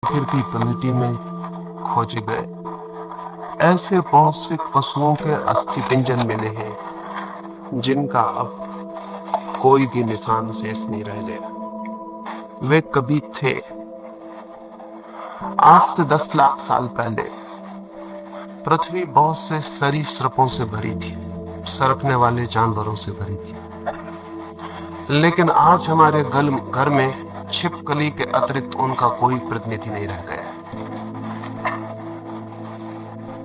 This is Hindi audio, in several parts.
गिरती पलटी में खोजे गए। ऐसे बहुत से पशुओं के अस्थि पिंजर मिले हैं जिनका अब कोई भी निशान शेष नहीं रह गया। वे कभी थे। आज से 10 लाख साल पहले पृथ्वी बहुत से सरीसृपों से भरी थी, सरकने वाले जानवरों से भरी थी। लेकिन आज हमारे घर में छिपकली के अतिरिक्त उनका कोई प्रतिनिधि नहीं रह गया है।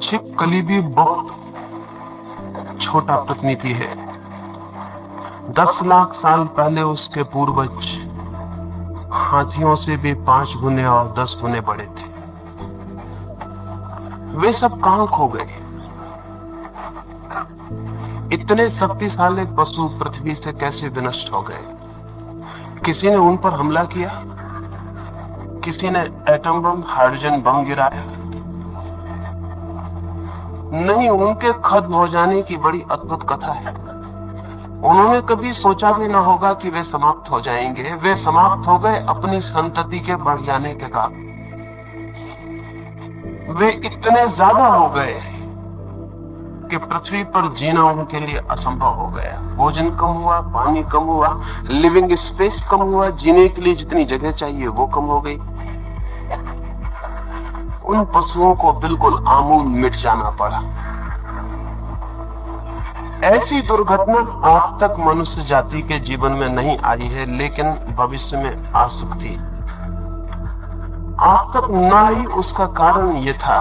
छिपकली भी बहुत छोटा प्रतिनिधि है। 10 लाख साल पहले उसके पूर्वज हाथियों से भी 5 गुने और 10 गुने बड़े थे। वे सब कहां खो गए? इतने शक्तिशाली पशु पृथ्वी से कैसे विनष्ट हो गए? किसी ने उन पर हमला किया? किसी ने एटम बम, हाइड्रोजन बम गिराया? नहीं, उनके खत्म हो जाने की बड़ी अद्भुत कथा है। उन्होंने कभी सोचा भी ना होगा कि वे समाप्त हो जाएंगे। वे समाप्त हो गए अपनी संतति के बढ़ जाने के कारण। वे इतने ज्यादा हो गए कि पृथ्वी पर जीना उनके लिए असंभव हो गया। भोजन कम हुआ, पानी कम हुआ, लिविंग स्पेस कम हुआ, जीने के लिए जितनी जगह चाहिए वो कम हो गई। उन पशुओं को बिल्कुल आमूल मिट जाना पड़ा। ऐसी दुर्घटना आज तक मनुष्य जाति के जीवन में नहीं आई है, लेकिन भविष्य में आ सकती। आज तक न आई। उसका कारण यह था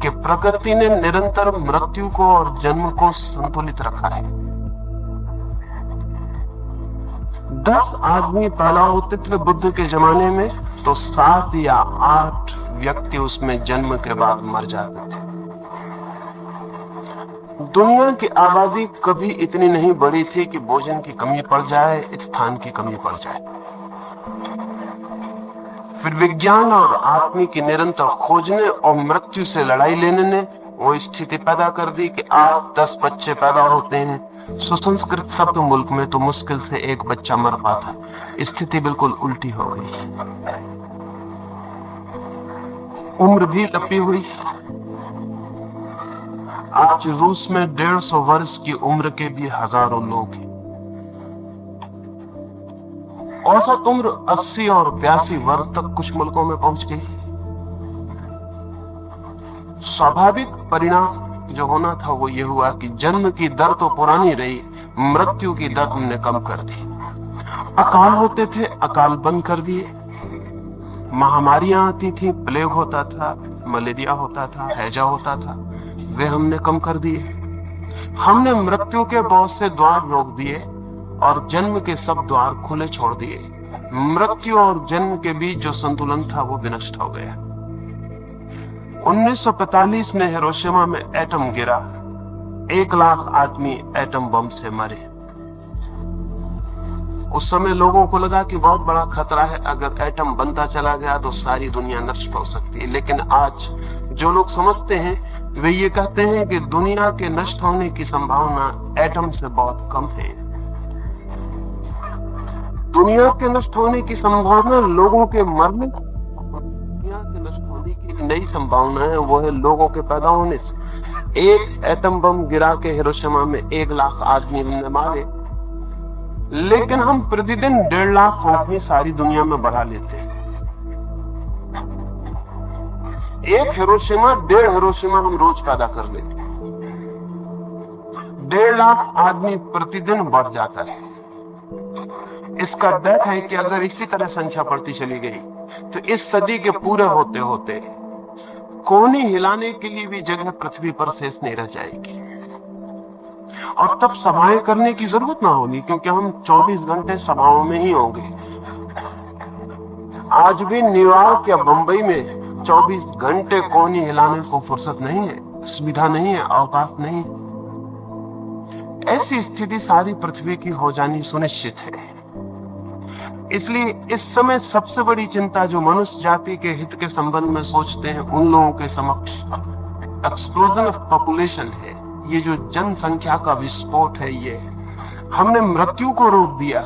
कि प्रकृति ने निरंतर मृत्यु को और जन्म को संतुलित रखा है। 10 आदमी पैदा होते थे बुद्ध के जमाने में, तो 7 या 8 व्यक्ति उसमें जन्म के बाद मर जाते थे। दुनिया की आबादी कभी इतनी नहीं बढ़ी थी कि भोजन की कमी पड़ जाए, स्थान की कमी पड़ जाए। फिर विज्ञान और आदमी की निरंतर खोजने और मृत्यु से लड़ाई लेने ने वो स्थिति पैदा कर दी कि आज 10 बच्चे पैदा होते हैं। सुसंस्कृत सभ्य मुल्क में तो मुश्किल से 1 बच्चा मर पाता। स्थिति बिल्कुल उल्टी हो गई। उम्र भी लंबी हुई। आज रूस में 150 वर्ष की उम्र के भी हजारों लोग हैं। औसत उम्र 80 और 82 वर्ष तक कुछ मुल्कों में पहुंच गई। स्वाभाविक परिणाम जो होना था वो ये हुआ कि जन्म की दर तो पुरानी रही, मृत्यु की दर हमने कम कर दी। अकाल होते थे, अकाल बंद कर दिए। महामारियां आती थी, प्लेग होता था, मलेरिया होता था, हैजा होता था, वे हमने कम कर दिए। हमने मृत्यु के बहुत से द्वार रोक दिए और जन्म के सब द्वार खुले छोड़ दिए। मृत्यु और जन्म के बीच जो संतुलन था वो विनष्ट हो गया। 1945 में हिरोशिमा में एटम गिरा। 1 लाख आदमी एटम बम से मरे। उस समय लोगों को लगा कि बहुत बड़ा खतरा है, अगर एटम बनता चला गया तो सारी दुनिया नष्ट हो सकती है। लेकिन आज जो लोग समझते हैं वे ये कहते हैं कि दुनिया के नष्ट होने की संभावना एटम से बहुत कम है। दुनिया के नष्ट होने की संभावना लोगों के मरने, दुनिया के नष्ट होने की नई संभावना है, वो है लोगों के पैदा होने से। 1 एटम बम गिरा के हिरोशिमा में 1 लाख आदमी हमने मारे, लेकिन हम प्रतिदिन 1.5 लाख आदमी सारी दुनिया में बढ़ा लेते हैं। 1 हिरोशिमा, 1.5 हिरोशिमा हम रोज पैदा कर लेते हैं। 1.5 लाख आदमी प्रतिदिन बढ़ जाता है। इसका डर है कि अगर इसी तरह संख्या बढ़ती चली गई तो इस सदी के पूरे होते होते कोहनी हिलाने के लिए भी जगह पृथ्वी पर शेष नहीं रह जाएगी। और तब सभाएं करने की जरूरत ना होगी, क्योंकि हम 24 घंटे सभाओं में ही होंगे। आज भी न्यूयॉर्क या बंबई में 24 घंटे कोहनी हिलाने को फुर्सत नहीं है, सुविधा नहीं है, औकात नहीं। ऐसी स्थिति सारी पृथ्वी की हो जानी सुनिश्चित है। इसलिए इस समय सबसे बड़ी चिंता जो मनुष्य जाति के हित के संबंध में सोचते हैं उन लोगों के समक्ष एक्सप्लोजन ऑफ पॉपुलेशन है। ये जो जनसंख्या का विस्फोट है, ये हमने मृत्यु को रोक दिया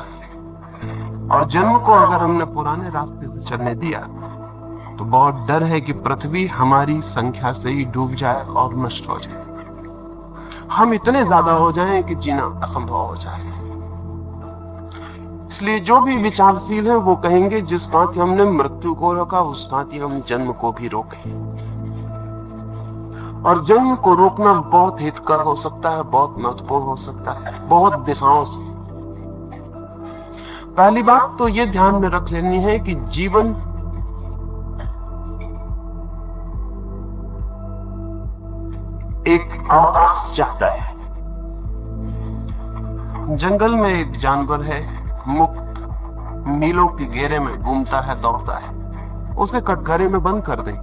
और जन्म को अगर हमने पुराने रास्ते से चलने दिया तो बहुत डर है कि पृथ्वी हमारी संख्या से ही डूब जाए और नष्ट हो जाए। हम इतने ज्यादा हो जाएं कि जीना असंभव हो जाए। इसलिए जो भी विचारशील है वो कहेंगे जिस भांति हमने मृत्यु को रोका उस भांति हम जन्म को भी रोकें। और जन्म को रोकना बहुत हितकर हो सकता है, बहुत महत्वपूर्ण हो सकता है, बहुत दिशाओं से। पहली बात तो ये ध्यान में रख लेनी है कि जीवन एक अवकाश चाहता है। जंगल में एक जानवर है, मुक्त मीलों के घेरे में घूमता है, दौड़ता है। उसे कटघरे में बंद कर दें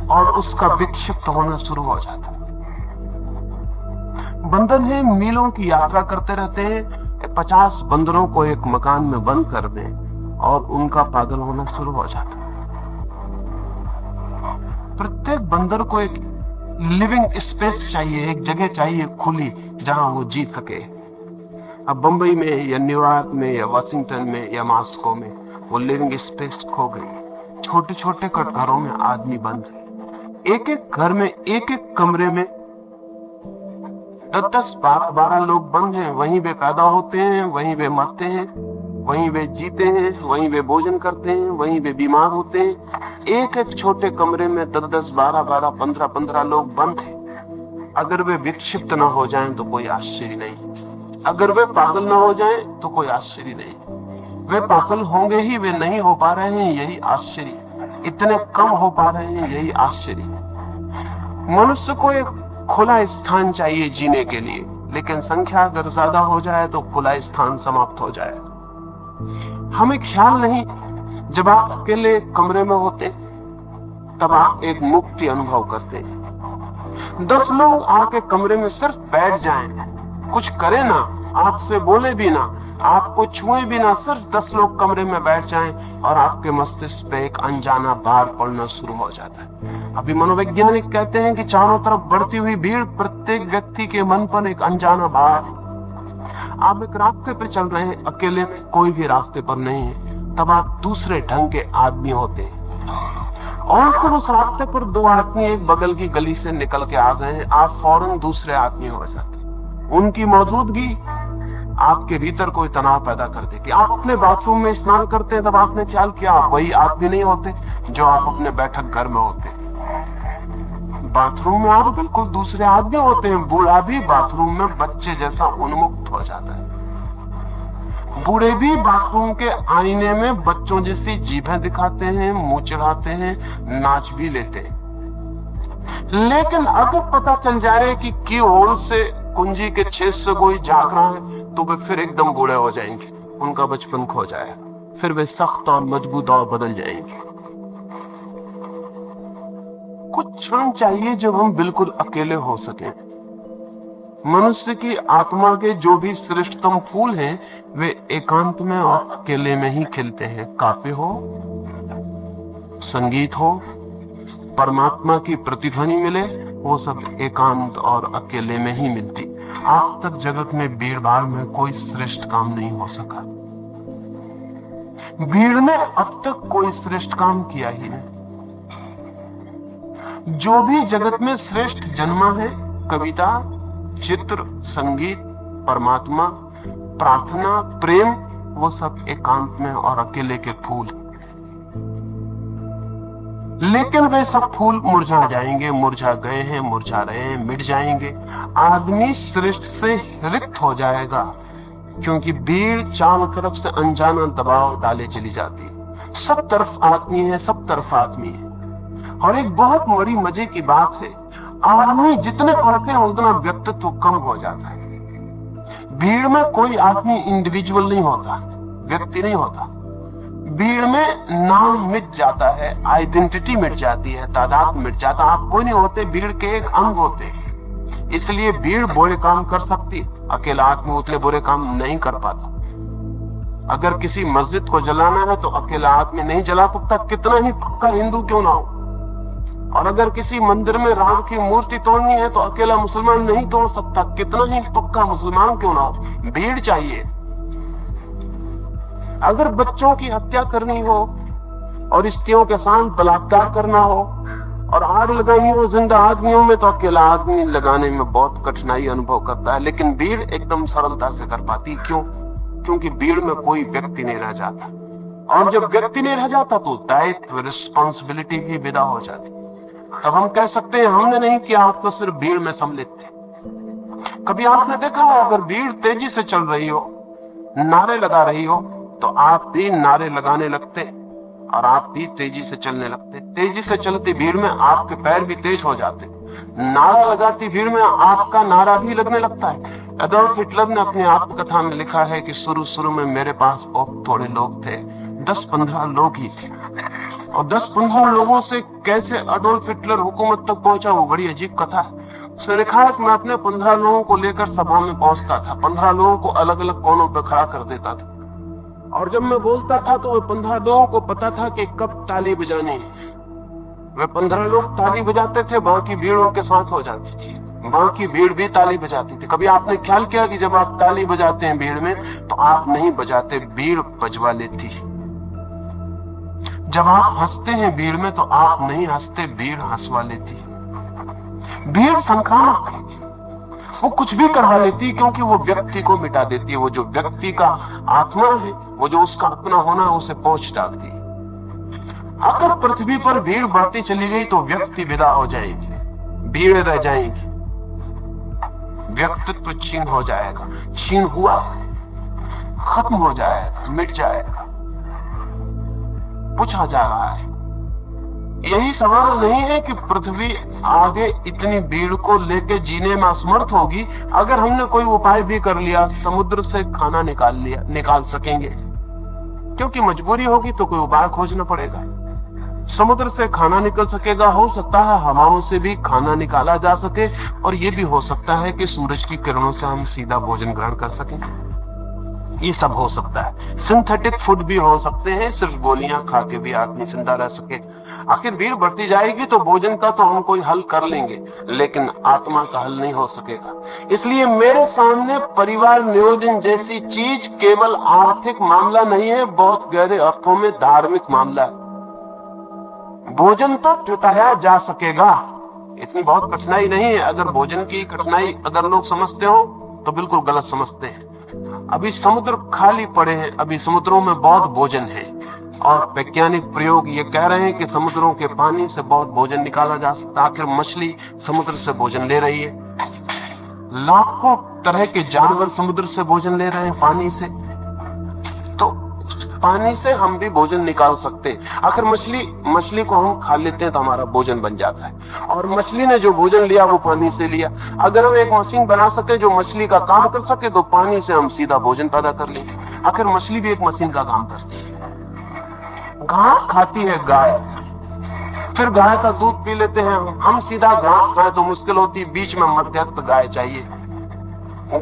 और उसका विक्षिप्त होना शुरू हो जाता है। बंदर है, मीलों की यात्रा करते रहते हैं। 50 बंदरों को एक मकान में बंद कर दें और उनका पागल होना शुरू हो जाता है। प्रत्येक बंदर को एक लिविंग स्पेस चाहिए, एक जगह चाहिए खुली जहां वो जी सके। अब बंबई में या न्यूयॉर्क में या वाशिंगटन में या मॉस्को में वो लिविंग स्पेस खो गई। छोटे छोटे घरों में आदमी बंद, एक एक घर में एक एक कमरे में 10-12 लोग बंद हैं। वहीं वे पैदा होते हैं, वहीं वे मरते हैं, वहीं वे जीते हैं, वहीं वे भोजन करते हैं, वहीं वे बीमार होते हैं। एक एक छोटे कमरे में 10-10, 12-12, 15-15 लोग बंद हैं। अगर वे विक्षिप्त ना हो जाएं तो कोई आश्चर्य नहीं, अगर वे पागल ना हो जाएं तो कोई आश्चर्य नहीं। वे पागल होंगे ही, वे नहीं हो पा रहे हैं यही आश्चर्य, इतने कम हो पा रहे हैं यही आश्चर्य। मनुष्य को एक खुला स्थान चाहिए जीने के लिए, लेकिन संख्या अगर ज्यादा हो जाए तो खुला स्थान समाप्त हो जाए। हमें ख्याल नहीं, जब आप अकेले कमरे में होते तब आप एक मुक्ति अनुभव करते। 10 लोग आके कमरे में सिर्फ बैठ जाएं, कुछ करे ना, आपसे बोले भी ना, आपको छुए भी ना, सिर्फ 10 लोग कमरे में बैठ जाएं और आपके मस्तिष्क पे एक अनजाना भार पड़ना शुरू हो जाता है। अभी मनोवैज्ञानिक कहते हैं कि चारों तरफ बढ़ती हुई भीड़, प्रत्येक व्यक्ति के मन पर एक अनजाना भार। आप एक रास्ते पर चल रहे हैं, अकेले कोई भी रास्ते पर नहीं है, तब आप दूसरे ढंग के आदमी होते हैं। और फिर उस रास्ते पर 2 आदमी एक बगल की गली से निकल के आ गए हैं, आप फौरन दूसरे आदमी हो जाते हैं। उनकी मौजूदगी आपके भीतर कोई तनाव पैदा कर देगी। आप अपने बाथरूम में स्नान करते हैं, तब आपने ख्याल किया आप वही आदमी नहीं होते जो आप अपने बैठक घर में होते। बाथरूम में आप बिल्कुल दूसरे आदमी होते हैं। बूढ़ा भी बाथरूम में बच्चे जैसा उन्मुक्त हो जाता है। बूढ़े भी बाथरूम के आईने में बच्चों जैसी जीभें दिखाते हैं, मुंह चढ़ाते हैं, नाच भी लेते हैं। लेकिन अगर पता चल जाए कि की होल से, कुंजी के छेद से कोई झांक रहा है, तो वे फिर एकदम बूढ़े हो जाएंगे, उनका बचपन खो जाएगा, फिर वे सख्त और मजबूत और बदल जाएंगे। कुछ क्षण चाहिए जब हम बिल्कुल अकेले हो सके। मनुष्य की आत्मा के जो भी श्रेष्ठतम फूल हैं, वे एकांत में और अकेले में ही खिलते हैं। काव्य हो, संगीत हो, परमात्मा की प्रतिध्वनि मिले, वो सब एकांत और अकेले में ही मिलती। आज तक जगत में भीड़ भाड़ में कोई श्रेष्ठ काम नहीं हो सका। भीड़ ने अब तक कोई श्रेष्ठ काम किया ही नहीं। जो भी जगत में श्रेष्ठ जन्मा है, कविता, चित्र, संगीत, परमात्मा, प्रार्थना, प्रेम, वो सब एकांत में और अकेले के फूल। लेकिन वे सब फूल मुरझा जाएंगे, मुरझा गए हैं, मुरझा रहे हैं, मिट जाएंगे। आदमी श्रेष्ठ से रिक्त हो जाएगा, क्योंकि भीड़ चारों तरफ से अनजाना दबाव डाले चली जाती है। सब तरफ आदमी है, सब तरफ आदमी है। और एक बहुत बड़ी मजे की बात है, आदमी जितने बढ़ते हैं उतना व्यक्तित्व कम हो जाता है। भीड़ में कोई आदमी इंडिविजुअल नहीं होता, व्यक्ति नहीं होता। भीड़ में नाम मिट जाता है, आइडेंटिटी मिट जाती है, तादाद मिट जाता है। आप कोई नहीं होते, भीड़ के एक अंग होते। इसलिए भीड़ बुरे काम कर सकती, अकेला आदमी उतने बुरे काम नहीं कर पाता। अगर किसी मस्जिद को जलाना है तो अकेला आदमी नहीं जला सकता, कितना ही पक्का हिंदू क्यों ना हो। और अगर किसी मंदिर में राम की मूर्ति तोड़नी है तो अकेला मुसलमान नहीं तोड़ सकता, कितना ही पक्का मुसलमान क्यों ना हो। भीड़ चाहिए। अगर बच्चों की हत्या करनी हो और स्त्रियों के साथ बलात्कार करना हो और आग लगाई हो जिंदा आदमियों में, तो अकेला आदमी लगाने में बहुत कठिनाई अनुभव करता है, लेकिन भीड़ एकदम सरलता से कर पाती। क्यों? क्योंकि भीड़ में कोई व्यक्ति नहीं रह जाता, और जब व्यक्ति नहीं रह जाता तो दायित्व, रिस्पॉन्सिबिलिटी भी विदा हो जाती। अब हम कह सकते हैं हमने नहीं किया, आप तो सिर्फ भीड़ में सम्मिलित थे। कभी आपने देखा हो अगर भीड़ तेजी से चल रही हो, नारे लगा रही हो, तो आप भी नारे लगाने लगते और आप भी तेजी से चलने लगते। तेजी से चलती भीड़ में आपके पैर भी तेज हो जाते। नारा लगाती भीड़ में आपका नारा भी लगने लगता है। एडोल्फ हिटलर ने अपनी आत्मकथा में लिखा है कि शुरू में मेरे पास बहुत थोड़े लोग थे, 10-15 लोग ही थे, और 10-15 लोगों से कैसे एडोल्फ हिटलर हुकूमत तक पहुंचा, वो बड़ी अजीब कथा है। उसने लिखा है कि मैं अपने 15 लोगों को लेकर सभा में पहुंचता था, 15 लोगों को अलग अलग कोनों पर खड़ा कर देता था, और जब मैं बोलता था तो वे 15 लोगों को पता था कि कब ताली बजानी। वे 15 लोग ताली बजाते थे, बाकी भीड़ों के साथ हो जाती थी, बाकी भीड़ भी ताली बजाती थी। कभी आपने ख्याल किया कि जब आप ताली बजाते हैं भीड़ में, तो आप नहीं बजाते, भीड़ बजवा लेती। जब आप हंसते हैं भीड़ में, तो आप नहीं हंसते, भीड़ हंसवा लेती। भीड़ संक्रामक है, वो कुछ भी करवा लेती है, क्योंकि वो व्यक्ति को मिटा देती है। वो जो व्यक्ति का आत्मा है, वो जो उसका अपना होना है, उसे पोंछ डालती है। अगर पृथ्वी पर भीड़ बढ़ती चली गई तो व्यक्ति विदा हो जाएगी, भीड़ रह जाएगी, व्यक्तित्व क्षीण हो जाएगा। क्षीण हुआ, खत्म हो जाएगा, मिट जाएगा। पूछा जा रहा है, यही सवाल नहीं है कि पृथ्वी आगे इतनी भीड़ को लेकर जीने में असमर्थ होगी। अगर हमने कोई उपाय भी कर लिया, समुद्र से खाना निकाल सकेंगे, क्योंकि मजबूरी होगी तो कोई उपाय खोजना पड़ेगा। समुद्र से खाना निकल सकेगा, हो सकता है हवाओं से भी खाना निकाला जा सके, और ये भी हो सकता है कि सूरज की किरणों से हम सीधा भोजन ग्रहण कर सकें। ये सब हो सकता है। सिंथेटिक फूड भी हो सकते हैं, सिर्फ गोलियां खा के भी आदमी जिंदा रह सके। आखिर भीड़ बढ़ती जाएगी तो भोजन का तो हम कोई हल कर लेंगे, लेकिन आत्मा का हल नहीं हो सकेगा। इसलिए मेरे सामने परिवार नियोजन जैसी चीज केवल आर्थिक मामला नहीं है, बहुत गहरे अर्थों में धार्मिक मामला है। भोजन तो जुटाया जा सकेगा, इतनी बहुत कठिनाई नहीं है। अगर भोजन की कठिनाई अगर लोग समझते हो तो बिल्कुल गलत समझते हैं। अभी समुद्र खाली पड़े हैं, अभी समुद्रों में बहुत भोजन है, और वैज्ञानिक प्रयोग ये कह रहे हैं कि समुद्रों के पानी से बहुत भोजन निकाला जा सकता है। आखिर मछली समुद्र से भोजन ले रही है, लाखों तरह के जानवर समुद्र से भोजन ले रहे हैं, पानी से। तो पानी से हम भी भोजन निकाल सकते हैं। आखिर मछली को हम खा लेते हैं तो हमारा भोजन बन जाता है, और मछली ने जो भोजन लिया वो पानी से लिया। अगर हम एक मशीन बना सके जो मछली का काम कर सके, तो पानी से हम सीधा भोजन पैदा कर लेंगे। आखिर मछली भी एक मशीन का काम करती है। घास खाती है गाय, फिर गाय का दूध पी लेते हैं हम सीधा घास खाए तो मुश्किल होती, बीच में मध्यस्थ गाय चाहिए।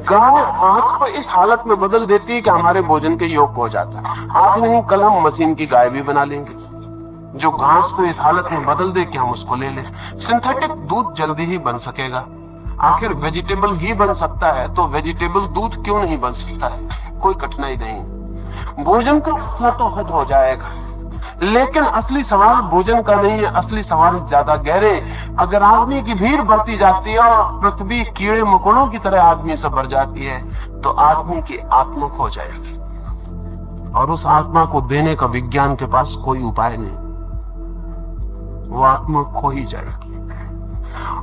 गाय आंख को इस हालत में बदल देती है कि हमारे भोजन के योग्य हो जाता है। आज नहीं कल हम मशीन की गाय भी बना लेंगे, जो घास को इस हालत में बदल दे कि हम उसको ले लें। सिंथेटिक दूध जल्दी ही बन सकेगा। आखिर वेजिटेबल ही बन सकता है, तो वेजिटेबल दूध क्यों नहीं बन सकता है? कोई कठिनाई नहीं। भोजन का अपना तो हद हो जाएगा, लेकिन असली सवाल भोजन का नहीं है, असली सवाल ज्यादा गहरे। अगर आदमी की भीड़ बढ़ती जाती है और पृथ्वी कीड़े मकोड़ों की तरह आदमी से भर जाती है, तो आदमी की आत्मा खो जाएगी, और उस आत्मा को देने का विज्ञान के पास कोई उपाय नहीं। वो आत्मा खो ही जाएगी।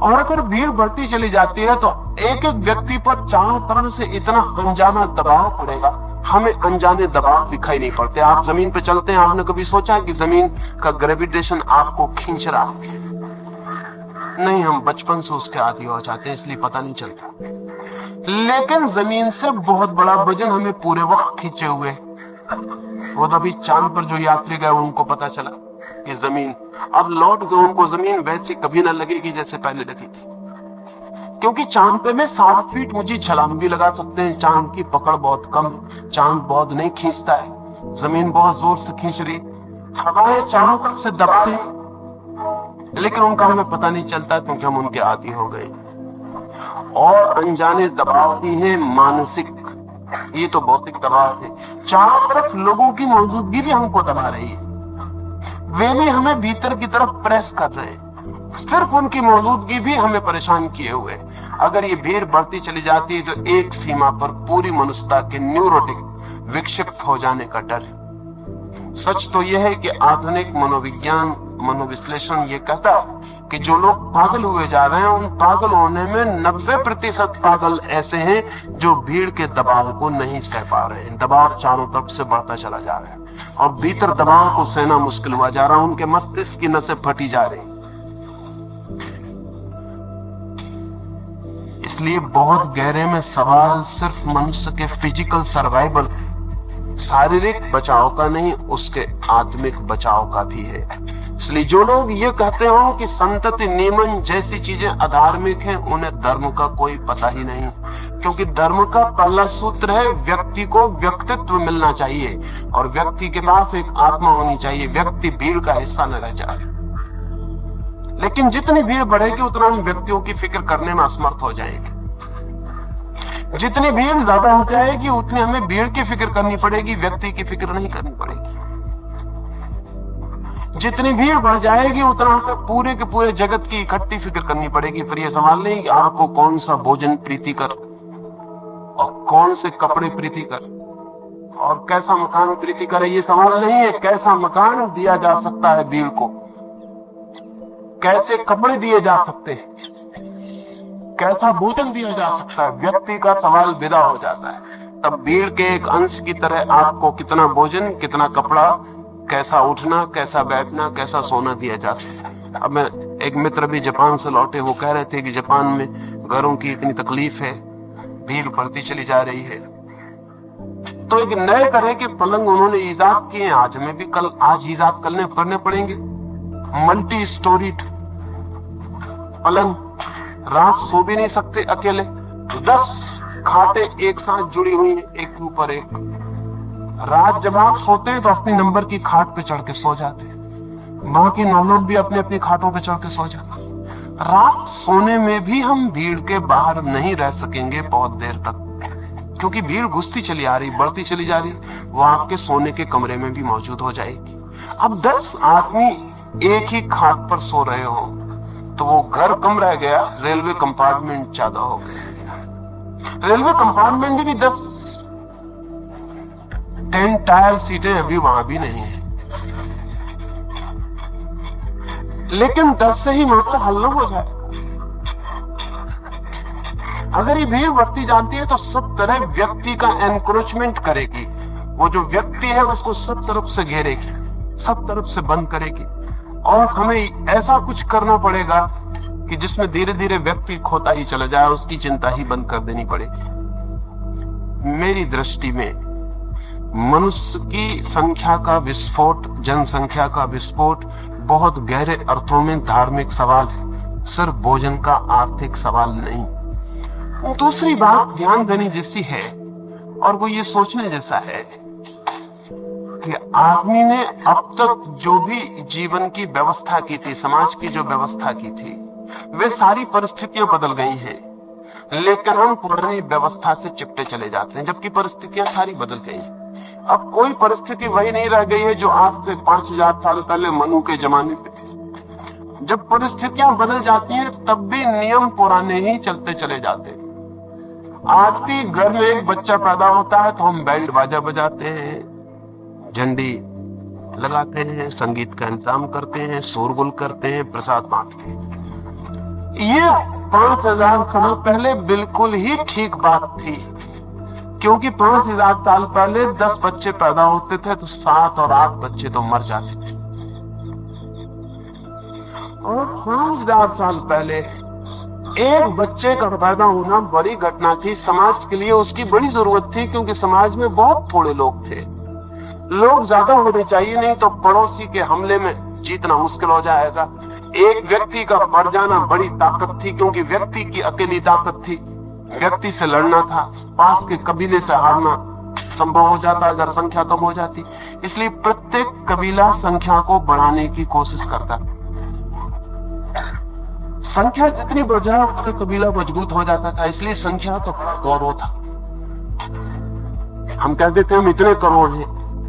और अगर भीड़ बढ़ती चली जाती है तो एक एक व्यक्ति पर चारों तरफ से इतना अनजाना दबाव पड़ेगा, हमें अनजाने दबाव दिखाई नहीं पड़ते। आप जमीन पे चलते हैं, आपने कभी सोचा कि जमीन का ग्रेविटेशन आपको खींच रहा है? नहीं, हम बचपन से उसके आदी हो जाते हैं, इसलिए पता नहीं चलता। लेकिन जमीन से बहुत बड़ा वजन हमें पूरे वक्त खींचे हुए। वो तभी चांद पर जो यात्री गए उनको पता चला कि जमीन अब लौट गए, उनको जमीन वैसी कभी ना लगेगी जैसे पहले लगी थी, क्योंकि चांद पे में 7 फीट ऊंची छलांग भी लगा सकते हैं। चांद की पकड़ बहुत कम, चांद बहुत नहीं खींचता है, जमीन बहुत जोर से खींच रही, हवाएं चारों तरफ से दबते, लेकिन उनका हमें पता नहीं चलता क्योंकि हम उनके आदी हो गए। और अनजाने दबावती है मानसिक ये तो भौतिक दबाव थे। चारों तरफ लोगों की मौजूदगी भी हमको दबा रही है, वे भी हमें भीतर की तरफ प्रेस कर रहे हैं। सिर्फ उनकी मौजूदगी भी हमें परेशान किए हुए। अगर ये भीड़ बढ़ती चली जाती है तो एक सीमा पर पूरी मनुष्यता के न्यूरोटिक विक्षिप्त हो जाने का डर है। सच तो यह है कि आधुनिक मनोविज्ञान मनोविश्लेषण ये कहता है कि जो लोग पागल हुए जा रहे हैं, उन पागल होने में 90% पागल ऐसे हैं जो भीड़ के दबाव को नहीं सह पा रहे हैं। दबाव चारों तरफ से बढ़ता चला जा रहा है और भीतर दबाव को सहना मुश्किल हुआ जा रहा है। उनके मस्तिष्क की नसें फटी जा रही। इसलिए बहुत गहरे में सवाल सिर्फ मनुष्य के फिजिकल सर्वाइवल, शारीरिक बचाव का नहीं, उसके आत्मिक बचाव का भी है। इसलिए जो लोग ये कहते हो कि संतति नियमन जैसी चीजें अधार्मिक हैं, उन्हें धर्म का कोई पता ही नहीं, क्योंकि धर्म का पहला सूत्र है व्यक्ति को व्यक्तित्व मिलना चाहिए और व्यक्ति के पास एक आत्मा होनी चाहिए, व्यक्ति भीड़ का हिस्सा न रह जाए। लेकिन जितनी भीड़ बढ़ेगी उतना हम व्यक्तियों की फिक्र करने में असमर्थ हो जाएंगे। जितनी भीड़ ज्यादा हो जाएगी उतनी हमें भीड़ की फिक्र करनी पड़ेगी, व्यक्ति की फिक्र नहीं करनी पड़ेगी। जितनी भीड़ बढ़ जाएगी उतना पूरे के पूरे जगत की इकट्ठी फिक्र करनी पड़ेगी। पर यह सवाल नहीं कि आपको कौन सा भोजन प्रीतिकर और कौन से कपड़े प्रीतिकर और कैसा मकान प्रीतिकर है, ये सवाल नहीं है। कैसा मकान दिया जा सकता है भीड़ को, कैसे कपड़े दिए जा सकते हैं, कैसा भोजन दिया जा सकता है, व्यक्ति का सवाल विदा हो जाता है। तब भीड़ के एक अंश की तरह आपको कितना भोजन, कितना कपड़ा, कैसा उठना, कैसा बैठना, कैसा सोना दिया जा सकता है। अब मैं एक मित्र भी जापान से लौटे, वो कह रहे थे कि जापान में घरों की इतनी तकलीफ है, भीड़ बढ़ती चली जा रही है, तो एक नए तरह के पलंग उन्होंने ईजाद किए। आज हमें भी आज ईजाद करने पड़ेंगे। मल्टी स्टोरीड पलंग, रात सो भी नहीं सकते अकेले, 10 खाते एक साथ जुड़ी हुई हैं, एक के ऊपर एक। रात जब आप सोते हैं तो अपनी नंबर की खाट पे चढ़ के सो जाते हैं, बाकी 9 लोग भी अपने अपनी खाटों पे चढ़ के सो जाते हैं। रात सोने में भी हम भीड़ के बाहर नहीं रह सकेंगे बहुत देर तक, क्योंकि भीड़ घुसती चली आ रही, बढ़ती चली जा रही, वो आपके सोने के कमरे में भी मौजूद हो जाएगी। अब 10 आदमी एक ही खाट पर सो रहे हो तो वो घर कम रह गया, रेलवे कंपार्टमेंट ज्यादा हो गए। रेलवे कंपार्टमेंट भी 10 टायर सीटें अभी वहां भी नहीं है, लेकिन 10 से ही मामला हल न हो जाए। अगर ये भीड़ बढ़ती जाती है तो सब तरह व्यक्ति का एनक्रोचमेंट करेगी। वो जो व्यक्ति है उसको सब तरफ से घेरेगी, सब तरफ से बंद करेगी, और हमें ऐसा कुछ करना पड़ेगा कि जिसमें धीरे धीरे व्यक्ति खोता ही चला जाए, उसकी चिंता ही बंद कर देनी पड़ेगी। मेरी दृष्टि में मनुष्य की संख्या का विस्फोट, जनसंख्या का विस्फोट बहुत गहरे अर्थों में धार्मिक सवाल है, सिर्फ भोजन का आर्थिक सवाल नहीं। दूसरी बात ध्यान देने जैसी है और वो ये सोचने जैसा है कि आदमी ने अब तक जो भी जीवन की व्यवस्था की थी, समाज की जो व्यवस्था की थी, वे सारी परिस्थितियां बदल गई हैं, लेकिन हम पुरानी व्यवस्था से चिपटे चले जाते हैं, जबकि परिस्थितियां सारी बदल गई। अब कोई परिस्थिति वही नहीं रह गई है जो आज से 5000 साल पहले मनु के जमाने पे। जब परिस्थितियां बदल जाती हैं तब भी नियम पुराने ही चलते चले जाते हैं। आती घर में एक बच्चा पैदा होता है तो हम बैंड बाजा बजाते हैं, झंडी लगाते हैं, संगीत का इंतजाम करते हैं, शोरगुल करते हैं, प्रसाद बांटते हैं। ये 5000 साल पहले बिल्कुल ही ठीक बात थी, क्योंकि 5000 साल पहले 10 बच्चे पैदा होते थे तो 7 और 8 बच्चे तो मर जाते थे, और 5000 साल पहले एक बच्चे का पैदा होना बड़ी घटना थी। समाज के लिए उसकी बड़ी जरूरत थी, क्योंकि समाज में बहुत थोड़े लोग थे। लोग ज्यादा होने चाहिए, नहीं तो पड़ोसी के हमले में जीतना मुश्किल हो जाएगा। एक व्यक्ति का बढ़ जाना बड़ी ताकत थी, क्योंकि व्यक्ति की अकेली ताकत थी, व्यक्ति से लड़ना था, पास के कबीले से हारना संभव हो जाता अगर संख्या कम हो जाती। इसलिए प्रत्येक कबीला संख्या को बढ़ाने की कोशिश करता। संख्या जितनी बढ़ जाए उतना कबीला मजबूत हो जाता था, इसलिए संख्या तो गौरव था। हम कहते थे हम इतने करोड़ हैं,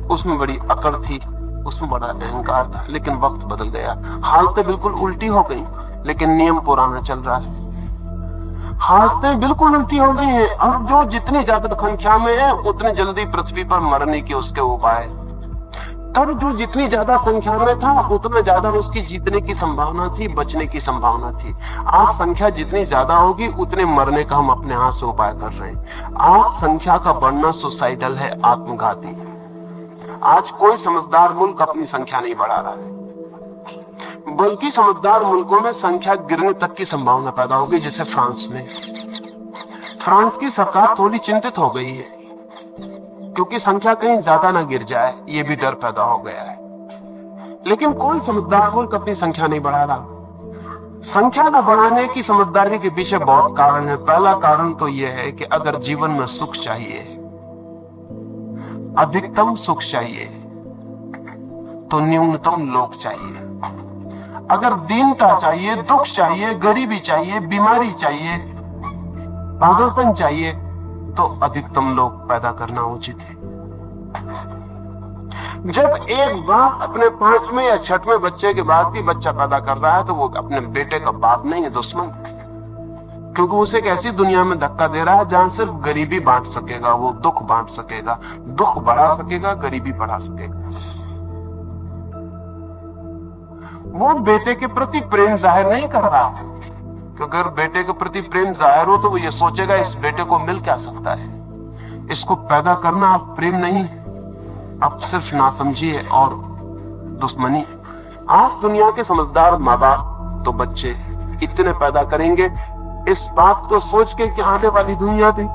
उसमें बड़ी अकड़ थी, उसमें बड़ा अहंकार था। लेकिन वक्त बदल गया, हालतें बिल्कुल उल्टी हो गई, लेकिन नियम पुराना चल रहा है। हालतें बिल्कुल उल्टी हो गई हैं। अब जो जितनी ज्यादा संख्या में है उतनी जल्दी पृथ्वी पर मरने के उसके उपाय। तब जो जितनी ज्यादा संख्या में था उतना ज्यादा उसकी जीतने की संभावना थी, बचने की संभावना थी। आज संख्या जितनी ज्यादा होगी उतने मरने का हम अपने हाथ से उपाय कर रहे हैं। आज संख्या का बढ़ना सुसाइडल है, आत्मघाती। आज कोई समझदार मुल्क अपनी संख्या नहीं बढ़ा रहा है, बल्कि समझदार मुल्कों में संख्या गिरने तक की संभावना पैदा होगी। जैसे फ्रांस में, फ्रांस की सरकार थोड़ी चिंतित हो गई है क्योंकि संख्या कहीं ज्यादा ना गिर जाए, ये भी डर पैदा हो गया है। लेकिन कोई समझदार मुल्क अपनी संख्या नहीं बढ़ा रहा। संख्या न बढ़ाने की समझदारी के पीछे बहुत कारण है। पहला कारण तो यह है कि अगर जीवन में सुख चाहिए, अधिकतम सुख चाहिए, तो न्यूनतम लोभ चाहिए। अगर दीनता चाहिए, दुख चाहिए, गरीबी चाहिए, बीमारी चाहिए, पागलपन चाहिए, तो अधिकतम लोग पैदा करना उचित है। जब एक बाप अपने 5वें या 6वें बच्चे के बाद भी बच्चा पैदा कर रहा है तो वो अपने बेटे का बाप नहीं है, दुश्मन, क्योंकि उसे एक ऐसी दुनिया में धक्का दे रहा है जहां सिर्फ गरीबी बांट सकेगा, वो दुख बांट सकेगा, दुख बढ़ा सकेगा, गरीबी बढ़ा सकेगा। वो बेटे के प्रति प्रेम जाहिर नहीं कर रहा, क्योंकि अगर बेटे के प्रति प्रेम जाहिर हो तो वो ये सोचेगा इस बेटे को मिल क्या सकता है। इसको पैदा करना अब प्रेम नहीं, अब सिर्फ नासमझी है और दुश्मनी। आप दुनिया के समझदार माँ बाप तो बच्चे इतने पैदा करेंगे इस बात को सोच के कि आने वाली दुनिया थी।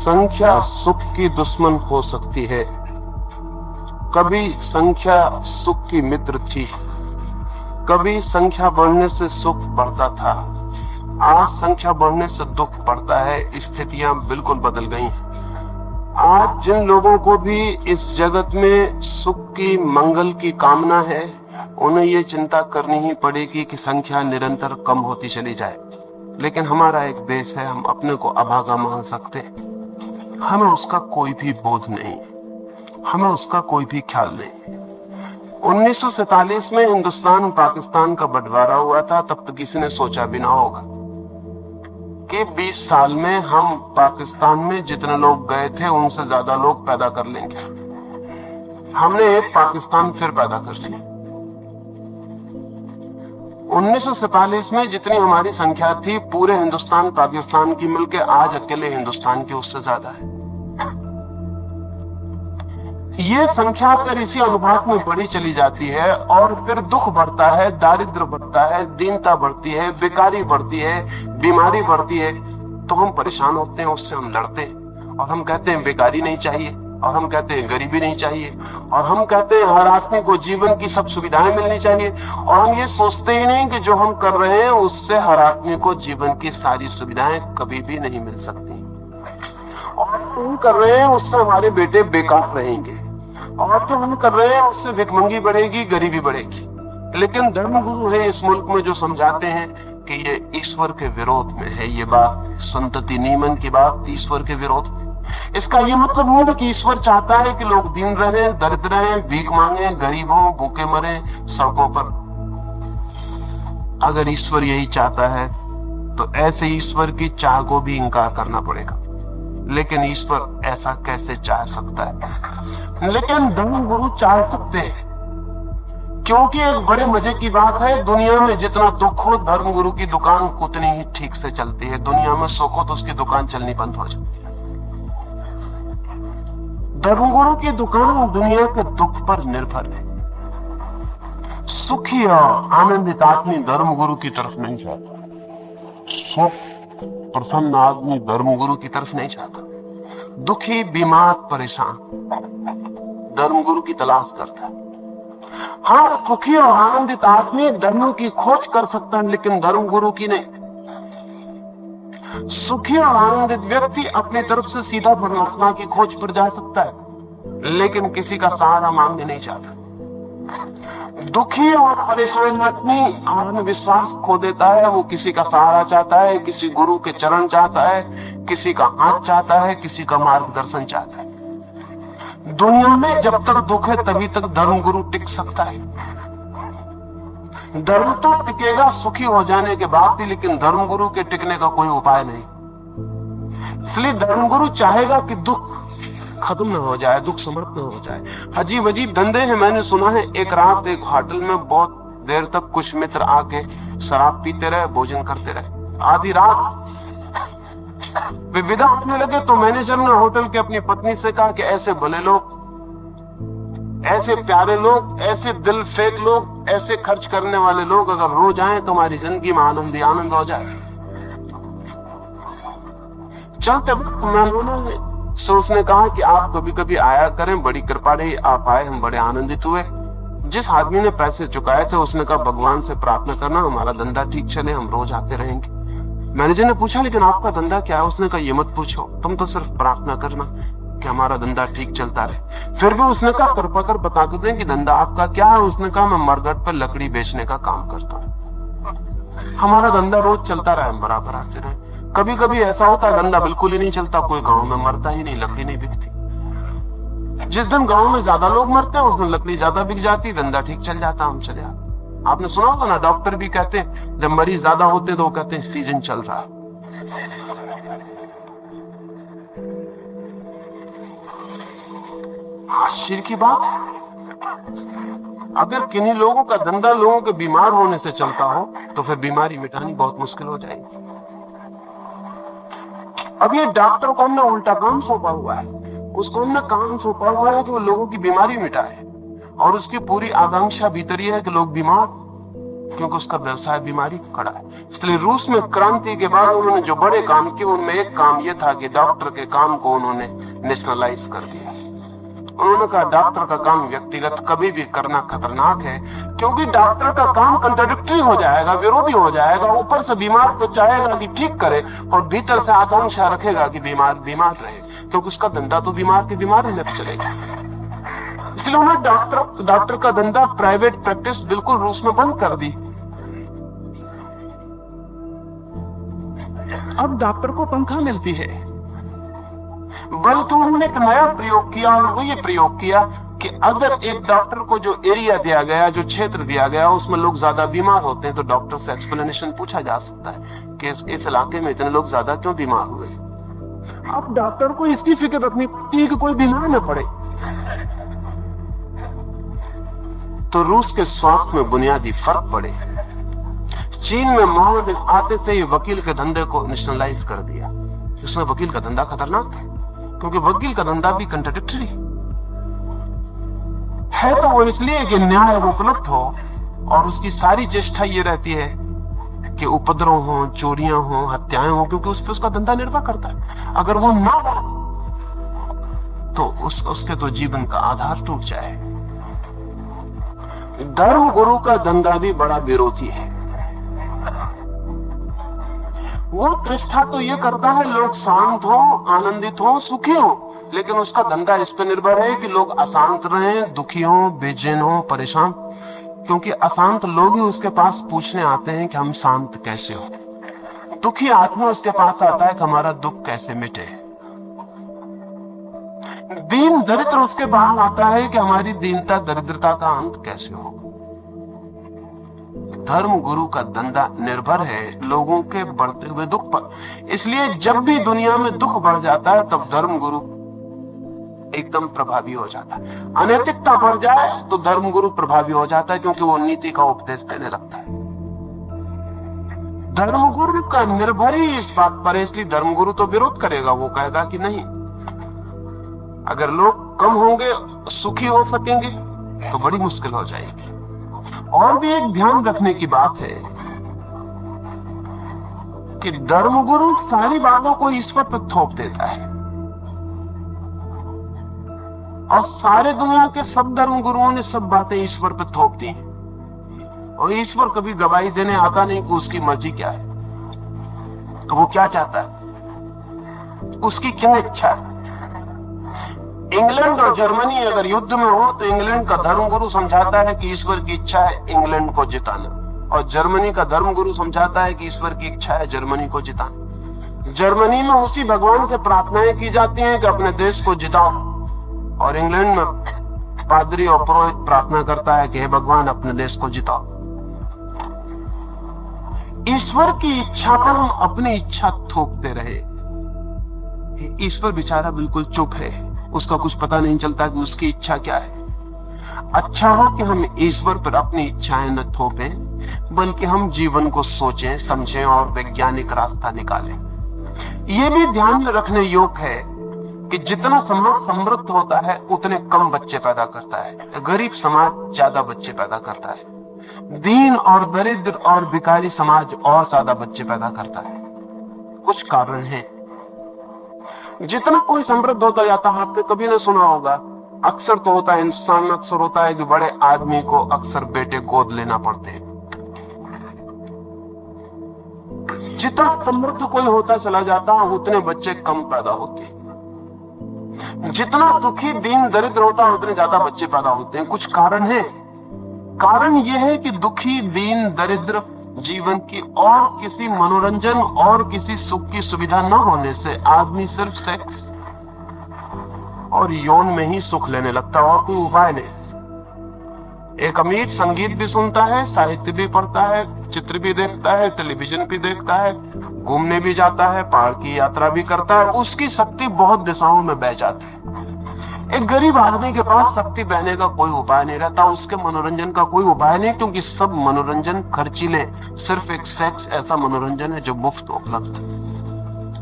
संख्या सुख की दुश्मन हो सकती है। कभी संख्या सुख की मित्र थी, कभी संख्या बढ़ने से सुख बढ़ता था, आज संख्या बढ़ने से दुख बढ़ता है। स्थितियां बिल्कुल बदल गई हैं। आज जिन लोगों को भी इस जगत में सुख की, मंगल की कामना है, उन्हें ये चिंता करनी ही पड़ेगी कि संख्या निरंतर कम होती चली जाए। लेकिन हमारा एक देश है, हम अपने को अभागा मान सकते हैं, हमें उसका कोई भी बोध नहीं, हमें उसका कोई भी ख्याल नहीं। 1947 में हिंदुस्तान पाकिस्तान का बंटवारा हुआ था, तब तक किसी ने सोचा भी ना होगा कि 20 साल में हम पाकिस्तान में जितने लोग गए थे उनसे ज्यादा लोग पैदा कर लेंगे। हमने एक पाकिस्तान फिर पैदा कर लिया। 1947 में जितनी हमारी संख्या थी पूरे हिंदुस्तान पाकिस्तान की मिलकर आज अकेले हिंदुस्तान की उससे ज्यादा है। ये संख्या अगर इसी अनुपात में बढ़ी चली जाती है और फिर दुख बढ़ता है, दारिद्र्य बढ़ता है, दीनता बढ़ती है, बेकारी बढ़ती है, बीमारी बढ़ती है, तो हम परेशान होते हैं, उससे हम लड़ते हैं और हम कहते हैं बेकारी नहीं चाहिए, और हम कहते हैं गरीबी नहीं चाहिए, और हम कहते हैं हर आदमी को जीवन की सब सुविधाएं मिलनी चाहिए, और हम ये सोचते ही नहीं कि जो हम कर रहे हैं उससे हर आदमी को जीवन की सारी सुविधाएं कभी भी नहीं मिल सकती, और हम कर रहे हैं उससे हमारे बेटे बेकार रहेंगे, और जो हम कर रहे हैं उससे भिखमंगी बढ़ेगी, गरीबी बढ़ेगी। लेकिन धर्मगुरु है इस मुल्क में जो समझाते हैं कि ये ईश्वर के विरोध में है। ये बात संतति नियमन की बात ईश्वर के विरोध में। इसका ये मतलब नहीं है कि ईश्वर चाहता है कि लोग दीन रहे, दरिद्र रहे, भीख मांगे, गरीब हों, भूखे मरे सड़कों पर। अगर ईश्वर यही चाहता है तो ऐसे ईश्वर की चाह को भी इनकार करना पड़ेगा। लेकिन ईश्वर ऐसा कैसे चाह सकता है? लेकिन धर्मगुरु चाह सकते हैं, क्योंकि एक बड़े मजे की बात है, दुनिया में जितना दुख हो धर्मगुरु की दुकान उतनी ही ठीक से चलती है। दुनिया में सुख हो तो उसकी दुकान चलनी बंद हो जाती है। धर्मगुरु की दुकान दुनिया के दुख पर निर्भर है। सुखी और आनंदित आदमी धर्मगुरु की तरफ नहीं जाता, सुख प्रसन्न आदमी धर्मगुरु की तरफ नहीं जाता। दुखी, बीमार, परेशान धर्मगुरु की तलाश करता है। हाँ, सुखी और आनंदित आदमी धर्म की खोज कर सकता है, लेकिन धर्मगुरु की नहीं। सुखी और आनंदित व्यक्ति अपनी तरफ से सीधा परमात्मा की खोज पर जा सकता है, लेकिन किसी का सहारा मांगने नहीं चाहता। दुखी और परेशान आदमी आत्मविश्वास खो देता है, वो किसी का सहारा चाहता है, किसी गुरु के चरण चाहता है, किसी का हाथ चाहता है, किसी का मार्गदर्शन चाहता है। दुनिया में जब तक दुख है तभी तक धर्म गुरु टिक सकता है। धर्म तो टिकेगा सुखी हो जाने के बाद ही, लेकिन धर्म गुरु के टिकने का कोई उपाय नहीं। इसलिए धर्म गुरु चाहेगा कि दुख खत्म न हो जाए, दुख समाप्त न हो जाए। अजीब अजीब धंधे हैं। मैंने सुना है एक रात एक होटल में बहुत देर तक कुछ मित्र आके शराब पीते रहे, भोजन करते रहे। आधी रात वे विदा होने लगे तो मैनेजर ने होटल के अपनी पत्नी से कहा कि ऐसे भले लोग, ऐसे प्यारे लोग, ऐसे दिल फेंक लोग, ऐसे खर्च करने वाले लोग अगर रोज आए तो हमारी जिंदगी में आनंद ही आनंद हो जाए। चलते वक्त मैंने उसने कहा कि आप कभी कभी आया करें, बड़ी कृपा रही आप आए, हम बड़े आनंदित हुए। जिस आदमी ने पैसे चुकाए थे उसने कहा भगवान से प्रार्थना करना हमारा धंधा ठीक चले, हम रोज आते रहेंगे। मैनेजर ने पूछा लेकिन आपका धंधा क्या है? उसने कहा ये मत पूछो, तुम तो सिर्फ प्रार्थना करना कि हमारा धंधा ठीक चलता रहे। फिर भी उसने कहा कृपा कर बता कर दें कि धंधा आपका क्या है? उसने कहा मैं मरघट पर लकड़ी बेचने का काम करता हूँ, हमारा धंधा रोज चलता रहे, हम बराबर आते रहे। कभी कभी ऐसा होता है धंधा बिल्कुल ही नहीं चलता, कोई गांव में मरता ही नहीं, लकड़ी नहीं बिकती। जिस दिन गांव में ज्यादा लोग मरते हैं उस दिन लकड़ी ज्यादा बिक जाती, धंधा ठीक चल जाता, हम चले आते। आपने सुना होगा ना, डॉक्टर भी कहते हैं जब मरीज ज्यादा होते तो वो कहते हैं सीजन चल रहा है। आश्चर्य की बात है, अगर किन्हीं लोगों का धंधा लोगों के बीमार होने से चलता हो तो फिर बीमारी मिटानी बहुत मुश्किल हो जाएगी। अब ये डॉक्टर को हमने उल्टा काम सौंपा हुआ है, उसको हमने काम सौंपा हुआ है कि वो लोगों की बीमारी मिटाए, और उसकी पूरी आकांक्षा भीतर ये है कि लोग बीमार, क्योंकि उसका व्यवसाय बीमारी खड़ा है। इसलिए रूस में क्रांति के बाद उन्होंने जो बड़े काम किए उनमें एक काम ये था कि डॉक्टर के काम को उन्होंने नेशनलाइज कर दिया। उन्होंने कहा डॉक्टर का काम व्यक्तिगत कभी भी करना खतरनाक है, क्योंकि डॉक्टर का काम कंट्राडिक्टरी हो जाएगा, विरोधी हो जाएगा। ऊपर से बीमार तो चाहेगा कि ठीक करे और भीतर से आकांक्षा रखेगा कि बीमार बीमार रहे, क्योंकि उसका धंधा तो बीमार के बीमार ही नहीं चलेगा। इसलिए उन्होंने डॉक्टर का धंधा, प्राइवेट प्रैक्टिस बिल्कुल रूस में बंद कर दी। अब डॉक्टर को तनख्वाह मिलती है, बल्कि उन्होंने एक नया प्रयोग किया, और वो ये प्रयोग किया कि अगर एक डॉक्टर को जो एरिया दिया गया, जो क्षेत्र दिया गया, उसमें लोग ज्यादा बीमार होते हैं तो डॉक्टर से एक्सप्लेनेशन पूछा जा सकता है कि इस इलाके में इतने लोग ज्यादा क्यों बीमार हुए। अब डॉक्टर को इसकी फिक्र रखनी पड़ती है कि कोई बीमार न पड़े। तो रूस के स्वास्थ्य में बुनियादी फर्क पड़े। चीन में माओ आते से ही वकील के धंधे को नेशनलाइज कर दिया। उसमें वकील का धंधा खतरनाक है, क्योंकि वकील का धंधा भी कंट्राडिक्टरी है। तो वो इसलिए कि न्याय उपलब्ध हो, और उसकी सारी चेष्टा ये रहती है कि उपद्रव हो, चोरियां हो, हत्याएं हो, क्योंकि उस पर उसका धंधा निर्भर करता है। अगर वो ना हो तो उसके तो जीवन का आधार टूट जाए। धर्म गुरु का धंधा भी बड़ा विरोधी है। वो त्रिष्ठा तो ये करता है लोग शांत हो, आनंदित हो, सुखी हो, लेकिन उसका धंधा इस पर निर्भर है कि लोग अशांत रहें, दुखी हो, बेचैन हो, परेशान, क्योंकि अशांत लोग ही उसके पास पूछने आते हैं कि हम शांत कैसे हो। दुखी आत्मा उसके पास आता है कि हमारा दुख कैसे मिटे। दीन दरिद्र उसके पास आता है कि हमारी दीनता दरिद्रता का अंत कैसे हो। धर्म गुरु का धंधा निर्भर है लोगों के बढ़ते हुए दुख पर। इसलिए जब भी दुनिया में दुख बढ़ जाता है तब धर्म गुरु एकदम प्रभावी हो जाता है। अनैतिकता बढ़ जाए तो धर्म गुरु प्रभावी हो जाता है, क्योंकि वो नीति का उपदेश देने लगता है। धर्म गुरु का निर्भर ही इस बात पर है, इसलिए धर्म गुरु तो विरोध करेगा। वो कहेगा कि नहीं, अगर लोग कम होंगे, सुखी हो सकेंगे तो बड़ी मुश्किल हो जाएगी। और भी एक ध्यान रखने की बात है कि धर्म गुरु सारी बातों को ईश्वर पर थोप देता है, और सारे दुनिया के सब धर्म गुरुओं ने सब बातें ईश्वर पर थोप दी, और ईश्वर कभी गवाही देने आता नहीं कि उसकी मर्जी क्या है, तो वो क्या चाहता है, उसकी क्या इच्छा है। इंग्लैंड और जर्मनी अगर युद्ध में हो तो इंग्लैंड का धर्मगुरु समझाता है कि ईश्वर की इच्छा है इंग्लैंड को जिताना, और जर्मनी का धर्मगुरु समझाता है कि ईश्वर की इच्छा है जर्मनी को जिताना। जर्मनी में उसी भगवान से प्रार्थनाएं की जाती हैं कि अपने देश को जिताओ, और इंग्लैंड में पादरी और पुरोहित प्रार्थना करता है कि हे भगवान अपने देश को जिताओ। ईश्वर की इच्छा पर हम अपनी इच्छा थोपते रहे। ईश्वर बेचारा बिल्कुल चुप है, उसका कुछ पता नहीं चलता कि उसकी इच्छा क्या है। अच्छा हो कि हम ईश्वर पर अपनी इच्छाएं न थोपें, बल्कि हम जीवन को सोचें, समझें और वैज्ञानिक रास्ता निकालें। ये भी ध्यान में रखने योग्य है कि जितना समाज समृद्ध होता है उतने कम बच्चे पैदा करता है। गरीब समाज ज्यादा बच्चे पैदा करता है, दीन और दरिद्र और भिखारी समाज और ज्यादा बच्चे पैदा करता है। कुछ कारण हैं। जितना कोई समृद्ध होता जाता है, आपने कभी ना सुना होगा, अक्सर तो होता है हिंदुस्तान में, अक्सर होता है कि बड़े आदमी को अक्सर बेटे गोद लेना पड़ते हैं। जितना समृद्ध कोई होता चला जाता है उतने बच्चे कम पैदा होते हैं। जितना दुखी दीन दरिद्र होता है उतने ज्यादा बच्चे पैदा होते हैं। कुछ कारण है। कारण यह है कि दुखी दीन दरिद्र जीवन की और किसी मनोरंजन और किसी सुख की सुविधा न होने से आदमी सिर्फ सेक्स और यौन में ही सुख लेने लगता है, और कोई उपाय नहीं। एक अमीर संगीत भी सुनता है, साहित्य भी पढ़ता है, चित्र भी देखता है, टेलीविजन भी देखता है, घूमने भी जाता है, पहाड़ की यात्रा भी करता है, उसकी शक्ति बहुत दिशाओं में बह जाती है। एक गरीब आदमी के पास शक्ति बहने का कोई उपाय नहीं रहता, उसके मनोरंजन का कोई उपाय नहीं, क्योंकि सब मनोरंजन खर्चीले। सिर्फ एक सेक्स ऐसा मनोरंजन है जो मुफ्त उपलब्ध।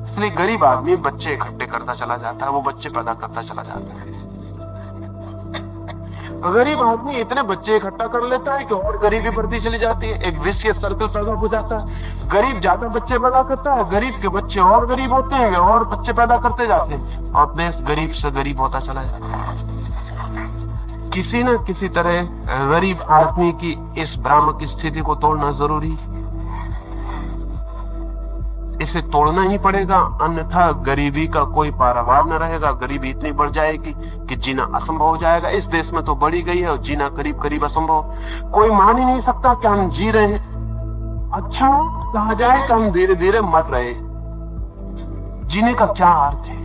इसलिए गरीब आदमी बच्चे इकट्ठे करता चला जाता है, वो बच्चे पैदा करता चला जाता है। गरीब आदमी इतने बच्चे इकट्ठा कर लेता है कि और गरीबी बढ़ती चली जाती है, एक विशियस सर्कल पैदा हो जाता है। गरीब ज्यादा बच्चे पैदा करता है, गरीब के बच्चे और गरीब होते हैं और बच्चे पैदा करते जाते हैं, और देश गरीब से गरीब होता चला जाता है। किसी न किसी तरह गरीब आदमी की इस भ्रामक स्थिति को तोड़ना जरूरी, इसे तोड़ना ही पड़ेगा, अन्यथा गरीबी का कोई पारावार न रहेगा। गरीबी इतनी बढ़ जाएगी कि जीना असंभव हो जाएगा। इस देश में तो बढ़ी गई है और जीना करीब करीब असंभव। कोई मान ही नहीं सकता कि हम जी रहे हैं। अच्छा कहा जाए कि हम धीरे धीरे मर रहे। जीने का क्या अर्थ है?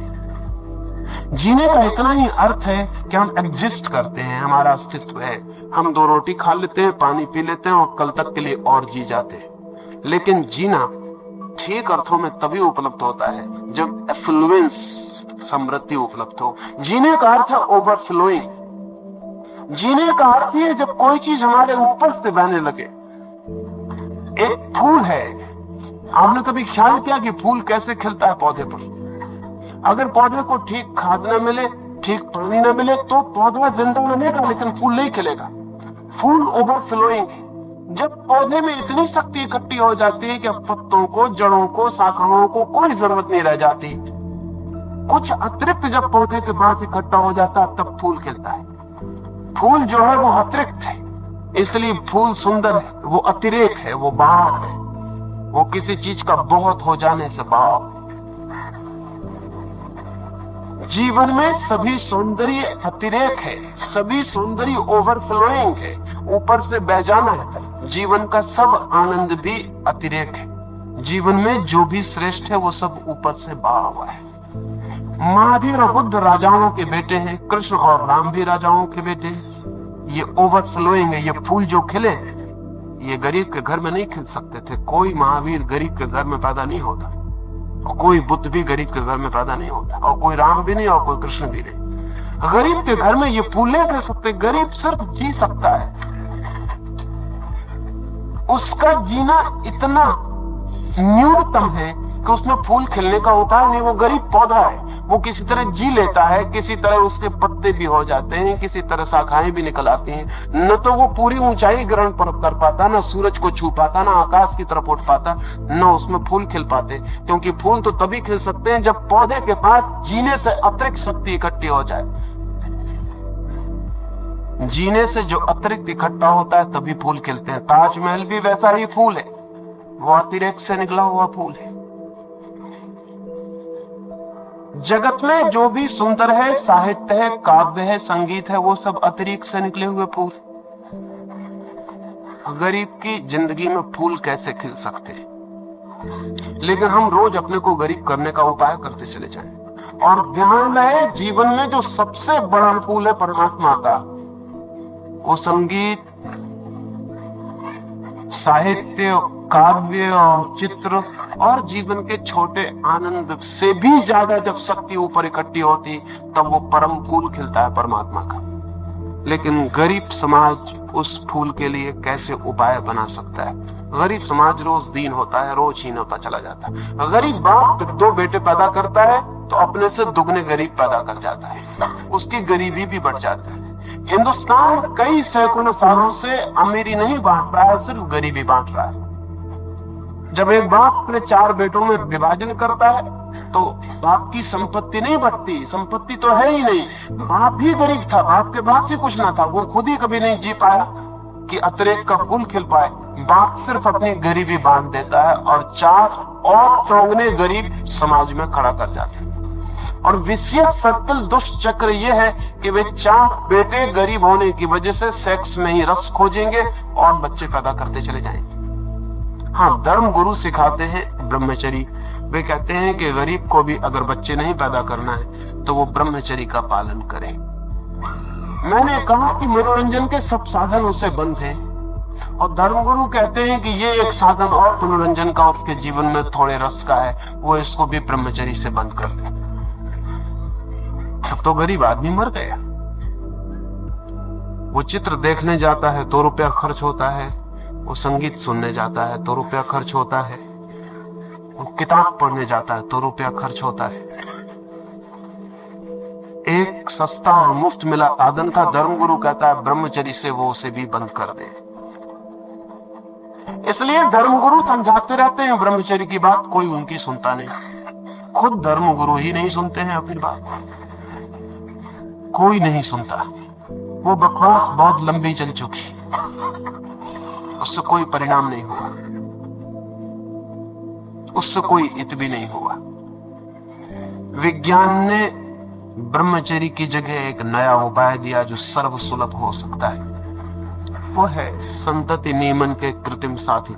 जीने का इतना ही अर्थ है कि हम एग्जिस्ट करते हैं, हमारा अस्तित्व है। हम 2 रोटी खा लेते हैं, पानी पी लेते हैं और कल तक के लिए और जी जाते हैं। लेकिन जीना ठीक अर्थों में तभी उपलब्ध होता है जब एफ्लुएंस, समृद्धि उपलब्ध हो। जीने का अर्थ है ओवरफ्लोइंग। जीने का अर्थ है जब कोई चीज हमारे ऊपर से बहने लगे। एक फूल है, आपने कभी ख्याल किया कि फूल कैसे खिलता है पौधे पर? अगर पौधे को ठीक खाद न मिले, ठीक पानी न मिले तो पौधा जिंदा रहेगा लेकिन फूल नहीं खिलेगा। फूल ओवरफ्लोइंग है। जब पौधे में इतनी शक्ति इकट्ठी हो जाती है कि अब पत्तों को, जड़ों को, शाखाओं को कोई जरूरत नहीं रह जाती, कुछ अतिरिक्त जब पौधे के बाद इकट्ठा हो जाता है तब फूल खिलता है। फूल जो है वो अतिरिक्त है, इसलिए फूल सुंदर है। वो अतिरेक है, वो भाव है, वो किसी चीज का बहुत हो जाने से भाव। जीवन में सभी सौंदर्य अतिरेक है, सभी सौंदर्य ओवरफ्लोइंग है, ऊपर से बह जाना है। जीवन का सब आनंद भी अतिरेक है। जीवन में जो भी श्रेष्ठ है वो सब ऊपर से बहा हुआ है। महावीर और बुद्ध राजाओं के बेटे हैं, कृष्ण और राम भी राजाओं के बेटे हैं। ये ओवरफ्लोइंग है। ये फूल जो खिले ये गरीब के घर में नहीं खिल सकते थे। कोई महावीर गरीब के घर में पैदा नहीं होता, और कोई बुद्ध भी गरीब के घर में पैदा नहीं होता, और कोई राम भी नहीं और कोई कृष्ण भी नहीं। गरीब के घर में ये फूल नहीं रह सकते। गरीब सिर्फ जी सकता है, उसका जीना इतना न्यूनतम है कि उसमें फूल खिलने का उपाय नहीं। वो गरीब पौधा है, वो किसी तरह जी लेता है, किसी तरह उसके पत्ते भी हो जाते हैं, किसी तरह शाखाएं भी निकल आती हैं। न तो वो पूरी ऊंचाई ग्रहण कर पाता, न सूरज को छू पाता, न आकाश की तरफ उठ पाता, न उसमें फूल खिल पाते। क्योंकि फूल तो तभी खिल सकते हैं जब पौधे के पास जीने से अतिरिक्त शक्ति इकट्ठी हो जाए। जीने से जो अतिरिक्त इकट्ठा होता है तभी फूल खिलते हैं। ताजमहल भी वैसा ही फूल है, वो अतिरेक से निकला हुआ फूल है। जगत में जो भी सुंदर है, साहित्य है, काव्य है, संगीत है, वो सब अतिरिक्त से निकले हुए फूल। गरीब की जिंदगी में फूल कैसे खिल सकते हैं? लेकिन हम रोज अपने को गरीब करने का उपाय करते चले जाएं। और ध्यान जीवन में जो सबसे बड़ा फूल है परमात्मा का, वो संगीत, साहित्य, काव्य और चित्र और जीवन के छोटे आनंद से भी ज्यादा जब शक्ति ऊपर इकट्ठी होती तब वो परम फूल खिलता है परमात्मा का। लेकिन गरीब समाज उस फूल के लिए कैसे उपाय बना सकता है? गरीब समाज रोज दीन होता है, रोज हीन होता चला जाता है। गरीब बाप 2 बेटे पैदा करता है तो अपने से दुगने गरीब पैदा कर जाता है, उसकी गरीबी भी बढ़ जाती है। हिंदुस्तान कई सैकड़ों सालों से अमीरी नहीं बांट रहा है, सिर्फ गरीबी बांट रहा है। जब एक बाप अपने 4 बेटों में विभाजन करता है तो बाप की संपत्ति नहीं बढ़ती, संपत्ति तो है ही नहीं। बाप ही गरीब था, बाप के पास ही कुछ ना था, वो खुद ही कभी नहीं जी पाया कि अतिरेक का फूल खिल पाए। बाप सिर्फ अपनी गरीबी बांध देता है और 4 और चौगने गरीब समाज में खड़ा कर जाते हैं। और विशेष सर्कल दुष्चक्र ये है कि वे 4 बेटे गरीब होने की वजह से सेक्स में ही रस खोजेंगे और बच्चे पैदा करते चले जाएंगे। हाँ, धर्म गुरु सिखाते हैं ब्रह्मचर्य। वे कहते हैं कि गरीब को भी अगर बच्चे नहीं पैदा करना है तो वो ब्रह्मचर्य का पालन करे। मैंने कहा कि मनोरंजन के सब साधन उससे बंद हैं और धर्मगुरु कहते हैं कि ये एक साधन और मनोरंजन का उसके जीवन में थोड़े रस का है, वो इसको भी ब्रह्मचर्य से बंद कर दे। अब तो गरीब आदमी मर गया। वो चित्र देखने जाता है तो रुपया खर्च होता है, वो संगीत सुनने जाता है तो रुपया खर्च होता है, वो किताब पढ़ने जाता है तो रुपया खर्च होता है। एक सस्ता और मुफ्त मिला साधन था, धर्मगुरु कहता है ब्रह्मचर्य से वो उसे भी बंद कर दे। इसलिए धर्मगुरु समझाते रहते हैं ब्रह्मचर्य की बात, कोई उनकी सुनता नहीं। खुद धर्मगुरु ही नहीं सुनते हैं अपनी बात, कोई नहीं सुनता। वो बकवास बहुत लंबी चल चुकी, उससे कोई परिणाम नहीं हुआ, उससे कोई हित भी नहीं हुआ। विज्ञान ने ब्रह्मचर्य की जगह एक नया उपाय दिया जो सर्व सुलभ हो सकता है, वो है संतति नियमन के कृत्रिम साथी,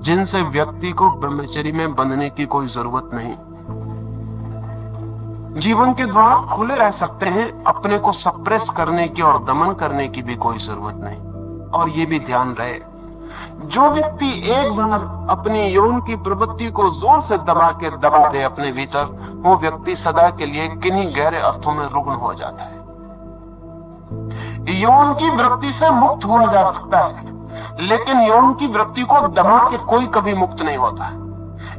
जिनसे व्यक्ति को ब्रह्मचर्य में बंधने की कोई जरूरत नहीं। जीवन के द्वार खुले रह सकते हैं, अपने को सप्रेस करने की और दमन करने की भी कोई जरूरत नहीं। और ये भी ध्यान रहे, जो व्यक्ति एक बार अपनी यौन की प्रवृत्ति को जोर से दबा दे अपने भीतर, वो व्यक्ति सदा के लिए किन्हीं गहरे अर्थों में रुग्ण हो जाता है। यौन की वृत्ति से मुक्त हो जा सकता है, लेकिन यौन की वृत्ति को दबा के कोई कभी मुक्त नहीं होता है।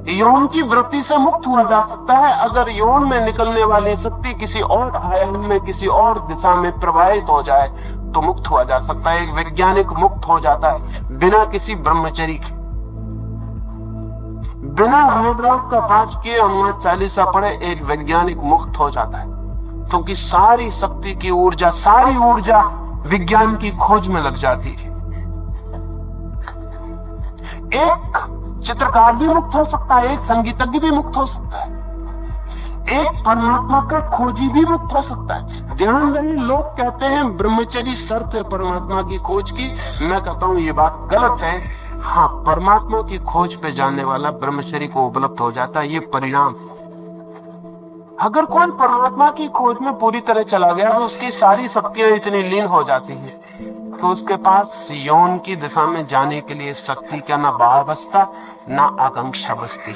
यौन की वृत्ति से मुक्त हुआ जा सकता है अगर यौन में निकलने वाली शक्ति किसी और आयाम में, किसी और दिशा में प्रवाहित हो जाए तो मुक्त हुआ जा सकता है। एक वैज्ञानिक मुक्त हो जाता है बिना किसी ब्रह्मचर्य के, बिना वेदराग का पाठ किए हनुमान चालीसा पढ़े एक वैज्ञानिक मुक्त हो जाता है, क्योंकि सारी शक्ति की ऊर्जा, सारी ऊर्जा विज्ञान की खोज में लग जाती है। एक चित्रकार भी मुक्त हो सकता है, एक संगीतज्ञ भी मुक्त हो सकता है, एक परमात्मा का खोजी भी मुक्त हो सकता है। ध्यान रहे, लोग कहते हैं ब्रह्मचर्य शर्त है परमात्मा की खोज की। मैं कहता हूं ये बात गलत है। हाँ, परमात्मा की खोज पे जाने वाला ब्रह्मचर्य को उपलब्ध हो जाता है, ये परिणाम। अगर कोई परमात्मा की खोज में पूरी तरह चला गया तो उसकी सारी शक्तियां इतनी लीन हो जाती हैं तो उसके पास यौन की दिशा में जाने के लिए शक्ति क्या ना बाहर बचता ना आकांक्षा बचती।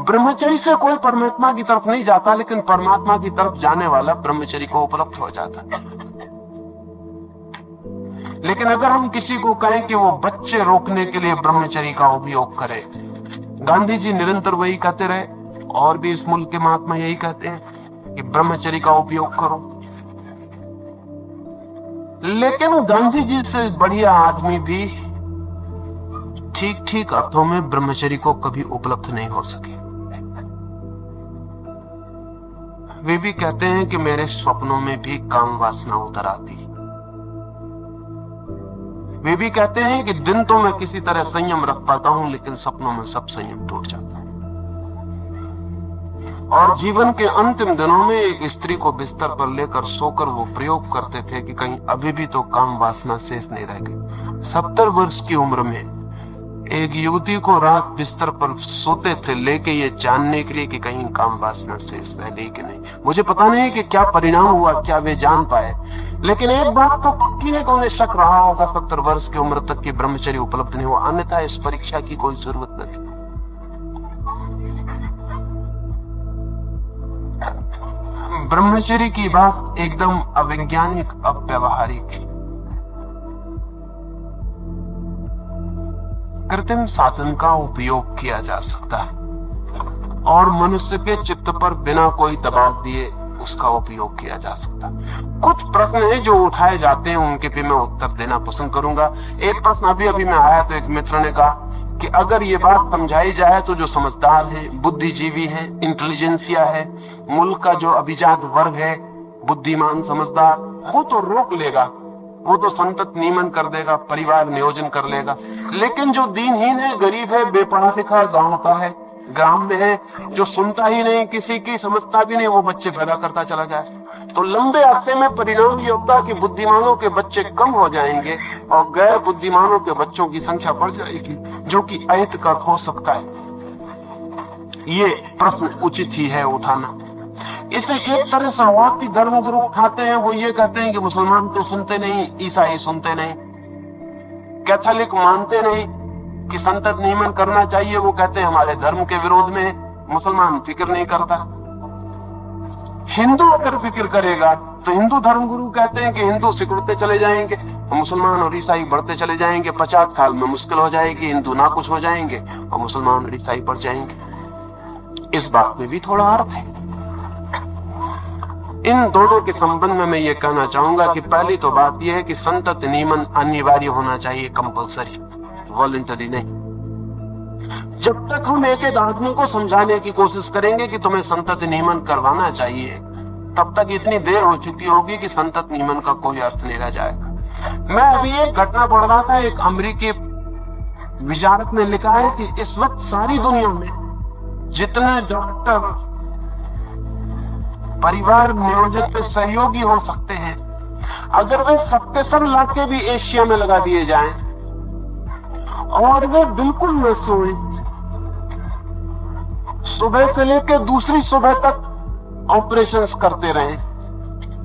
ब्रह्मचर्य से कोई परमात्मा की तरफ नहीं जाता, लेकिन परमात्मा की तरफ जाने वाला ब्रह्मचर्य को उपलब्ध हो जाता। लेकिन अगर हम किसी को कहें कि वो बच्चे रोकने के लिए ब्रह्मचर्य का उपयोग करे, गांधी जी निरंतर वही कहते रहे और भी इस मुल्क के महात्मा यही कहते हैं कि ब्रह्मचर्य का उपयोग करो। लेकिन गांधी जी से बढ़िया आदमी भी ठीक ठीक अर्थों में ब्रह्मचर्य को कभी उपलब्ध नहीं हो सके। वे भी कहते हैं कि मेरे स्वप्नों में भी काम वासना उतर आती। वे भी कहते हैं कि दिन तो मैं किसी तरह संयम रख पाता हूं, लेकिन सपनों में सब संयम टूट जाता है। और जीवन के अंतिम दिनों में एक स्त्री को बिस्तर पर लेकर सोकर वो प्रयोग करते थे कि कहीं अभी भी तो काम वासना शेष नहीं रह गई। 70 वर्ष की उम्र में एक युवती को रात बिस्तर पर सोते थे लेके ये जानने के लिए कि कहीं काम वासना शेष रह गई कि नहीं। मुझे पता नहीं कि क्या परिणाम हुआ, क्या वे जान पाए, लेकिन एक बात तो पक्की है कि उन्हें शक रहा होगा 70 वर्ष की उम्र तक की ब्रह्मचर्य उपलब्ध नहीं हुआ, अन्यथा इस परीक्षा की कोई जरूरत नहीं। ब्रह्मचर्य की बात एकदम अवैज्ञानिक, अव्यावहारिक, कृत्रिम साधन का उपयोग किया जा सकता है और मनुष्य के चित्त पर बिना कोई दबाव दिए उसका उपयोग किया जा सकता है। कुछ प्रश्न हैं जो उठाए जाते हैं, उनके पे मैं उत्तर देना पसंद करूंगा। एक प्रश्न अभी मैं आया तो एक मित्र ने कहा कि अगर ये बात समझाई जाए तो जो समझदार है, बुद्धिजीवी है, इंटेलिजेंसिया है, मुल्क का जो अभिजात वर्ग है, बुद्धिमान समझदार, वो तो रोक लेगा, वो तो संतत नियमन कर देगा, परिवार नियोजन कर लेगा। लेकिन जो दीनहीन है, गरीब है, बेपनाह सिखा गांव का है, ग्राम में है, जो सुनता ही नहीं, किसी की समझता भी नहीं, वो बच्चे पैदा करता चला जाए, तो लंबे अरसे में परिणाम ये होता है कि बुद्धिमानों के बच्चे कम हो जाएंगे और गैर बुद्धिमानों के बच्चों की संख्या बढ़ जाएगी, जो कि अहितकर हो सकता है। ये प्रश्न उचित ही है उठाना। इसे एक तरह से शुरुआती धर्म गुरु उठाते हैं, वो ये कहते हैं कि मुसलमान तो सुनते नहीं, ईसाई सुनते नहीं, कैथोलिक मानते नहीं कि संतत नियमन करना चाहिए, वो कहते हैं हमारे धर्म के विरोध में, मुसलमान फिक्र नहीं करता। हिंदू अगर फिक्र करेगा तो हिंदू धर्म गुरु कहते हैं कि हिंदू सिकुड़ते चले जाएंगे, मुसलमान और ईसाई बढ़ते चले जाएंगे, 50 साल में मुश्किल हो जाएगी, हिंदू ना कुछ हो जाएंगे और मुसलमान और ईसाई बढ़ जाएंगे। इस बात में भी थोड़ा अर्थ है। इन दोनों के संबंध में मैं ये कहना चाहूंगा कि पहली तो बात यह है कि संतत नियमन अनिवार्य होना चाहिए, कंपल्सरी, वॉलंटरी नहीं। जब तक हम एक आदमी को समझाने की कोशिश करेंगे कि तुम्हें संतत नियमन करवाना चाहिए, तब तक इतनी देर हो चुकी होगी कि संतत नियमन का कोई अर्थ नहीं रह जाएगा। मैं अभी एक घटना पढ़ रहा था, एक अमेरिकी विचारक ने लिखा है कि इस वक्त सारी दुनिया में जितने डॉक्टर परिवार नियोजन पे सहयोगी हो सकते हैं, अगर वे सबके सब लाके भी एशिया में लगा दिए जाएं और वे बिल्कुल न सोए, सुबह से लेकर दूसरी सुबह तक ऑपरेशंस करते रहे,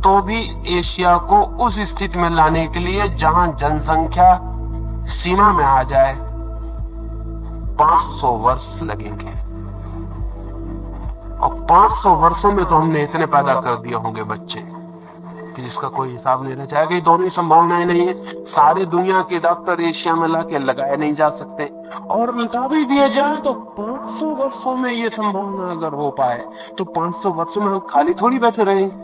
तो भी एशिया को उस स्थिति में लाने के लिए जहां जनसंख्या सीमा में आ जाए 500 वर्ष लगेंगे। और 500 वर्षों में तो हमने इतने पैदा कर दिए होंगे बच्चे कि जिसका कोई हिसाब नहीं रह जाएगा। ये दोनों ही संभावनाएं नहीं है। सारे दुनिया के डॉक्टर एशिया में लाके लगाए नहीं जा सकते, और लगा भी दिए जाए तो 500 वर्षों में ये संभावना अगर हो पाए तो 500 वर्षों में हम खाली थोड़ी बैठे रहेंगे,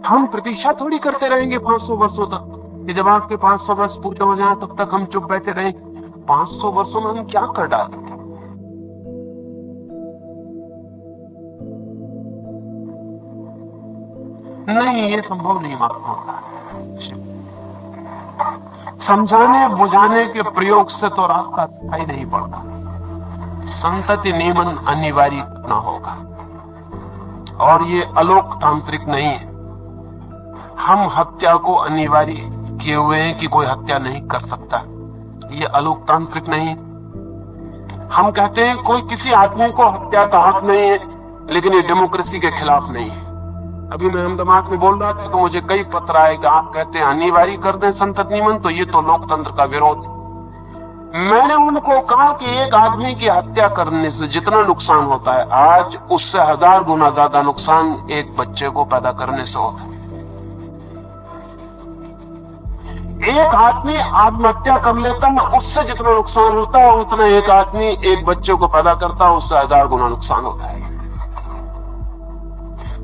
हम प्रतीक्षा थोड़ी करते रहेंगे 500 वर्षों तक कि जब आपके 500 वर्ष पूरे हो जाए तब तक हम चुप बैठे रहें। 500 वर्षों में हम क्या कर डालें? नहीं, ये संभव नहीं मालूम होता। समझाने बुझाने के प्रयोग से तो रात का दिखाई नहीं पड़ता। संतति नियमन अनिवार्य न होगा, और ये अलोकतांत्रिक नहीं है। हम हत्या को अनिवार्य किए हुए हैं कि कोई हत्या नहीं कर सकता, ये अलोकतांत्रिक नहीं। हम कहते हैं कोई किसी आदमी को हत्या का हक नहीं है, लेकिन ये डेमोक्रेसी के खिलाफ नहीं है। अभी मैं अहमदाबाद में बोल रहा था तो मुझे कई पत्र आए कि आप कहते हैं अनिवार्य कर दें संतत नियमन, तो ये तो लोकतंत्र का विरोध। मैंने उनको कहा कि एक आदमी की हत्या करने से जितना नुकसान होता है, आज उससे 1000 गुना ज्यादा नुकसान एक बच्चे को पैदा करने से होता है। एक आदमी आत्महत्या कर लेता है, उससे जितना नुकसान होता है उतना एक आदमी एक बच्चे को पैदा करता है, उससे 1000 गुना नुकसान होता है।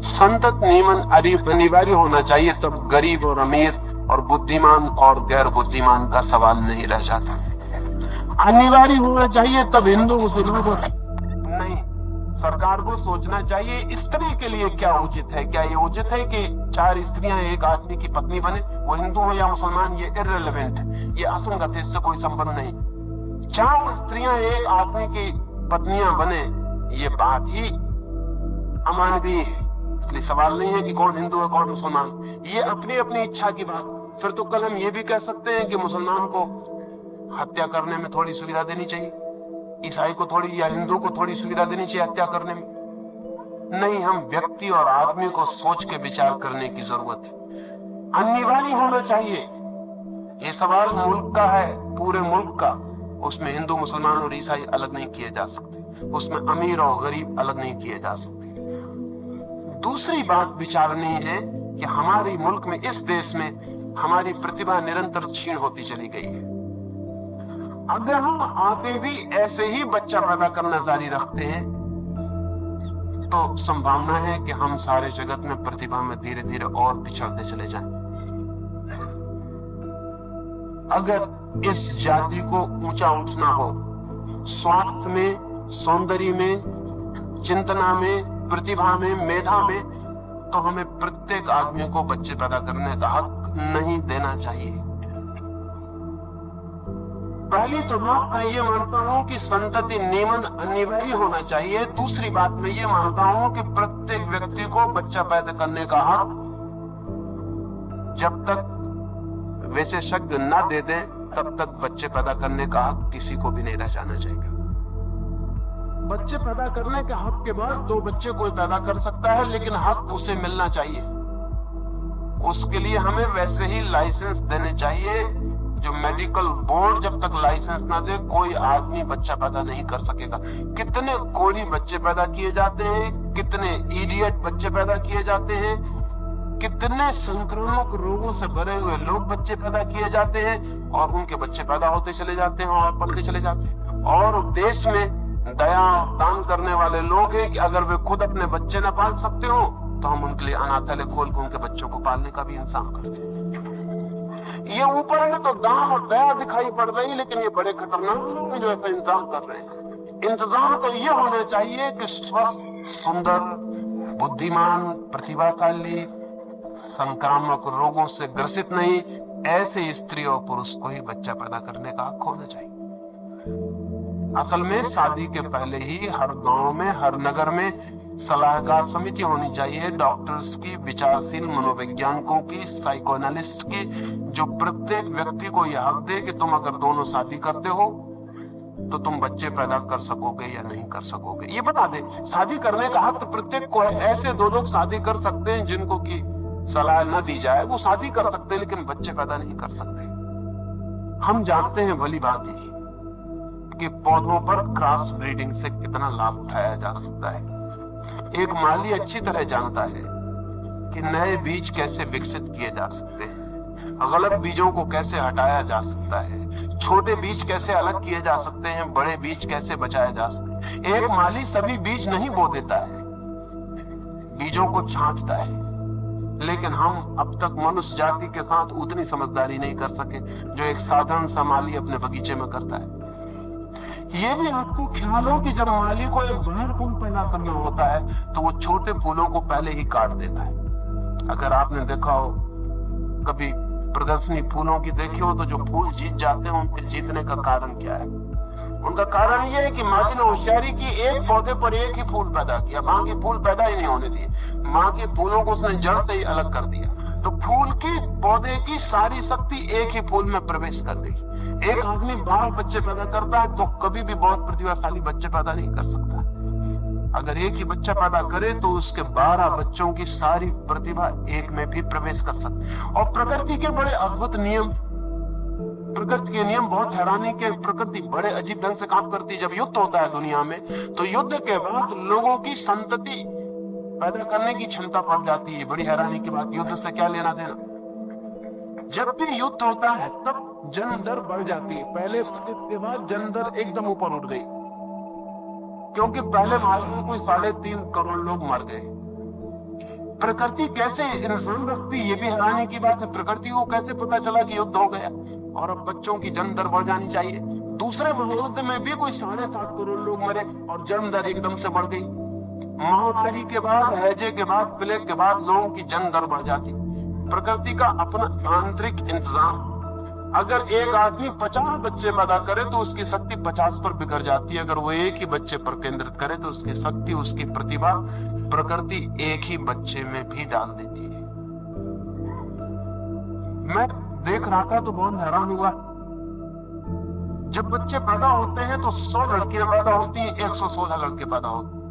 संतत नियमन अनिवार्य होना चाहिए, तब गरीब और अमीर और बुद्धिमान और गैर बुद्धिमान का सवाल नहीं रह जाता। अनिवार्य होना चाहिए तब हिंदू मुसलमान नहीं। सरकार को सोचना चाहिए स्त्री के लिए क्या उचित है। क्या ये उचित है कि 4 स्त्रियां एक आदमी की पत्नी बने? वो हिंदू हो या मुसलमान, ये इररिलेवेंट है, ये असंगत है, इससे कोई संबंध नहीं। 4 स्त्रियां एक आदमी की पत्नियां बने, ये बात ही अमानवीय है। इसलिए सवाल नहीं है कि कौन हिंदू है कौन मुसलमान, ये अपनी अपनी इच्छा की बात। फिर तो कल हम ये भी कह सकते हैं कि मुसलमान को हत्या करने में थोड़ी सुविधा देनी चाहिए, ईसाई को थोड़ी या हिंदू को थोड़ी सुविधा देनी चाहिए हत्या करने में। नहीं, हम व्यक्ति और आदमी को सोच के विचार करने की जरूरत है। अनिवार्य होना चाहिए। ये सवाल मुल्क का है, पूरे मुल्क का। उसमें हिंदू मुसलमान और ईसाई अलग नहीं किए जा सकते, उसमें अमीर और गरीब अलग नहीं किए जा सकते। दूसरी बात विचारनी है कि हमारे मुल्क में, इस देश में हमारी प्रतिभा निरंतर क्षीण होती चली गई है। अगर हम आगे भी ऐसे ही बच्चा पैदा करना जारी रखते हैं तो संभावना है कि हम सारे जगत में प्रतिभा में धीरे धीरे और पिछड़ते चले जाएं। अगर इस जाति को ऊंचा उठना हो, स्वास्थ्य में, सौंदर्य में, चिंतना में, प्रतिभा में, मेधा में, तो हमें प्रत्येक आदमी को बच्चे पैदा करने का हक नहीं देना चाहिए। पहली तो बात मैं ये मानता हूं कि संतति नियमन अनिवार्य होना चाहिए। दूसरी बात मैं ये मानता हूं कि प्रत्येक व्यक्ति को बच्चा पैदा करने का हक, जब तक विशेषज्ञ न दे दें तब तक बच्चे पैदा करने का हक किसी को भी नहीं रह जाना चाहिए। बच्चे पैदा करने के हक के बाद 2 बच्चे कोई पैदा कर सकता है, लेकिन हक उसे मिलना चाहिए। उसके लिए हमें वैसे ही लाइसेंस देने चाहिए। जो मेडिकल बोर्ड जब तक लाइसेंस ना दे, कोई आदमी बच्चा पैदा नहीं कर सकेगा। कितने कोढ़ी बच्चे पैदा किए जाते हैं, कितने इडियट बच्चे पैदा किए जाते हैं, कितने संक्रामक रोगों से भरे हुए लोग बच्चे पैदा किए जाते हैं, और उनके बच्चे पैदा होते चले जाते हैं और पलते चले जाते हैं। और देश में दया दान करने वाले लोग हैं कि अगर वे खुद अपने बच्चे न पाल सकते हो तो हम उनके लिए अनाथालय खोल के उनके बच्चों को पालने का भी इंतजाम करते हैं। ये ऊपर है तो दान और दया दिखाई पड़ रही, लेकिन ये बड़े खतरनाक लोग हैं जो ऐसा इंतजाम कर रहे हैं। इंतजाम तो ये होना चाहिए कि स्वस्थ, सुंदर, बुद्धिमान, प्रतिभाशाली, संक्रामक रोगों से ग्रसित नहीं, ऐसे स्त्री और पुरुष को ही बच्चा पैदा करने का हक होना चाहिए। असल में शादी के पहले ही हर गांव में, हर नगर में सलाहकार समिति होनी चाहिए, डॉक्टर्स की, विचारशील मनोवैज्ञानिकों की, साइकोएनालिस्ट की, जो प्रत्येक व्यक्ति को यह हक दे कि तुम अगर दोनों शादी करते हो तो तुम बच्चे पैदा कर सकोगे या नहीं कर सकोगे। ये बता दे, शादी करने का हक तो प्रत्येक को है। ऐसे 2 लोग शादी कर सकते हैं जिनको की सलाह न दी जाए, वो शादी कर सकते हैं लेकिन बच्चे पैदा नहीं कर सकते। हम जानते हैं भली बात ही कि पौधों पर क्रॉस ब्रीडिंग से कितना लाभ उठाया जा सकता है। एक माली अच्छी तरह जानता है कि नए बीज कैसे विकसित किए जा सकते हैं, गलत बीजों को कैसे हटाया जा सकता है, छोटे बीज कैसे अलग किए जा सकते हैं, बड़े बीज कैसे बचाए जा सकते हैं। एक माली सभी बीज नहीं बो देता है, बीजों को छांटता है। लेकिन हम अब तक मनुष्य जाति के साथ उतनी समझदारी नहीं कर सके जो एक साधारण सा माली अपने बगीचे में करता है। ये भी आपको ख्याल हो कि जब माली को एक बड़ा फूल पैदा करना होता है तो वो छोटे फूलों को पहले ही काट देता है। अगर आपने देखा हो कभी प्रदर्शनी फूलों की देखी हो, तो जो फूल जीत जाते हैं उनके जीतने का कारण क्या है? उनका कारण ये है कि माली ने होशियारी की, एक पौधे पर एक ही फूल पैदा किया, बाकी फूल पैदा ही नहीं होने दिए। माँ के फूलों को उसने जड़ से ही अलग कर दिया, तो फूल की, पौधे की सारी शक्ति एक ही फूल में प्रवेश कर दी। एक आदमी 12 बच्चे पैदा करता है तो कभी भी बहुत प्रतिभाशाली बच्चे पैदा नहीं कर सकता। अगर एक ही बच्चा पैदा करे तो उसके 12 बच्चों की सारी प्रतिभा एक में भी प्रवेश कर सकती। और प्रकृति के बड़े अद्भुत नियम, प्रकृति के नियम बहुत हैरानी के, प्रकृति बड़े अजीब ढंग से काम करती है। जब युद्ध होता है दुनिया में, तो युद्ध के बाद लोगों की संतति पैदा करने की क्षमता बढ़ जाती है। बड़ी हैरानी की बात, युद्ध से क्या लेना देना। जब भी युद्ध होता है तब जन्म दर बढ़ जाती है। पहले के बाद जन्म दर एकदम ऊपर उठ गई, क्योंकि पहले मालूम में कोई 3.5 करोड़ लोग मर गए। प्रकृति कैसे इंसान रखती, ये भी हैरानी की बात है। प्रकृति को कैसे पता चला कि युद्ध हो गया और अब बच्चों की जन्म दर बढ़ जानी चाहिए। दूसरे महायुद्ध में भी कोई 7.5 करोड़ लोग मरे और जन्म दर एकदम से बढ़ गई। महोत्तरी के बाद, हैजे के बाद, प्लेग के बाद लोगों की जन्म दर बढ़ जाती। प्रकृति का अपना आंतरिक इंतजाम, अगर एक आदमी 50 बच्चे पैदा करे तो उसकी शक्ति 50 पर बिखर जाती है। अगर वो एक ही बच्चे पर केंद्रित करे तो उसकी शक्ति, उसकी प्रतिभा प्रकृति एक ही बच्चे में भी डाल देती है। मैं देख रहा था तो बहुत हैरान हुआ। जब बच्चे पैदा होते हैं तो 100 लड़कियां पैदा होती हैं, 116 लड़के पैदा होते हैं।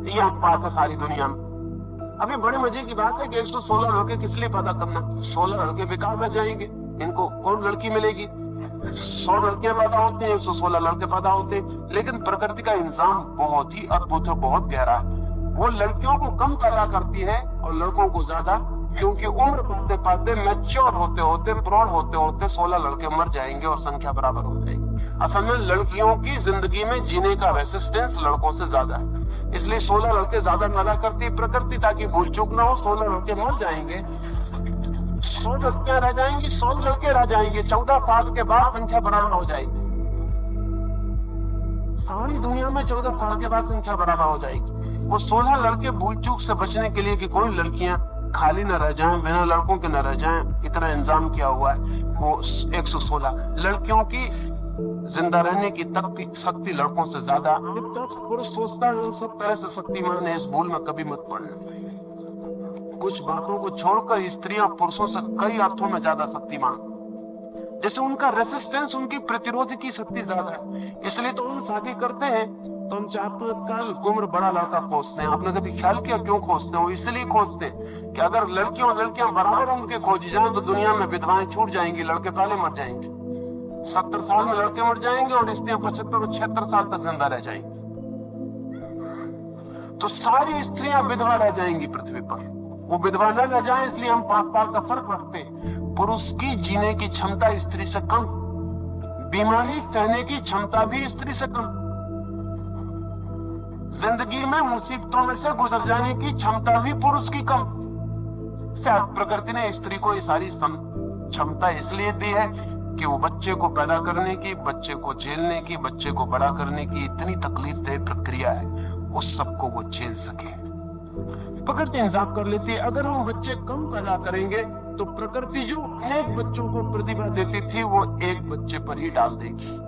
ये बात है सारी दुनिया में। अभी बड़े मजे की बात है कि 116 लड़के किस लिए पैदा करना? 16 लड़के बेकार बच जाएंगे, इनको कौन लड़की मिलेगी? 100 लड़कियां पैदा होती हैं, 116 लड़के पैदा होते हैं। लेकिन प्रकृति का इंतजाम बहुत ही अद्भुत है, बहुत गहरा है। वो लड़कियों को कम पैदा करती है और लड़कों को ज्यादा, क्योंकि उम्र बढ़ते पाते, मैच्योर होते होते, प्रौढ़ होते होते 16 लड़के मर जाएंगे और संख्या बराबर हो जाएगी। असल में लड़कियों की जिंदगी में जीने का रेसिस्टेंस लड़कों से ज्यादा है, इसलिए 16 लड़के ज्यादा पैदा करती है प्रकृति, ताकि भूल चूक ना हो। 16 लड़के मर जाएंगे, 100 लड़कियां रह जाएंगी, 100 लड़के रह जाएंगे। 14 साल के बाद संख्या बराबर हो जाएगी। सारी दुनिया में 14 साल के बाद संख्या बराबर हो जाएगी। वो 16 लड़के भूल चूक से बचने के लिए कि कोई लड़कियां खाली न रह जाएं, बिना लड़कों के न रह जाएं, इतना इंतजाम किया हुआ है। वो 116 लड़कियों की जिंदा रहने की तक की शक्ति लड़कों से ज्यादा। तो पुरुष सोचता है सब तरह से शक्तिमान है, इस भूल में कभी मत पड़ना। कुछ बातों को छोड़कर स्त्रियां पुरुषों से कई अर्थों में ज्यादा शक्तिमान, जैसे उनका रेसिस्टेंस, उनकी प्रतिरोध की शक्ति ज्यादा है। इसलिए तो हम शादी करते हैं तो हम चाहते हैं कल उम्र बड़ा लड़का खोजते हैं। आपने कभी ख्याल किया क्यों खोजते हैं? वो इसलिए खोजते हैं कि अगर लड़कियां बराबर उम्र के खोजी जाएं तो दुनिया में विधवाएं छूट जाएंगी, लड़के पहले मर जाएंगे। 70 साल में लड़के मर जाएंगे और स्त्रियां 75 और 76 साल तक जिंदा रह जाएंगी। तो सारी स्त्रियां विधवा रह जाएंगी पृथ्वी पर। वो विधवा न रह जाए इसलिए हम पाक का फर्क रखते हैं। पुरुष की जीने की क्षमता स्त्री से कम, बीमारी सहने की क्षमता भी स्त्री से कम, जिंदगी में मुसीबतों में से गुजर जाने की क्षमता भी पुरुष की कम। शायद प्रकृति ने स्त्री को ये सारी क्षमता इसलिए दी है कि वो बच्चे को पैदा करने की, बच्चे को झेलने की, बच्चे को बड़ा करने की इतनी तकलीफदेह प्रक्रिया है, उस सबको वो झेल सके। प्रकृति इंतजाम कर लेती है। अगर हम बच्चे कम पैदा करेंगे तो प्रकृति जो एक बच्चों को प्रतिभा देती थी वो एक बच्चे पर ही डाल देगी।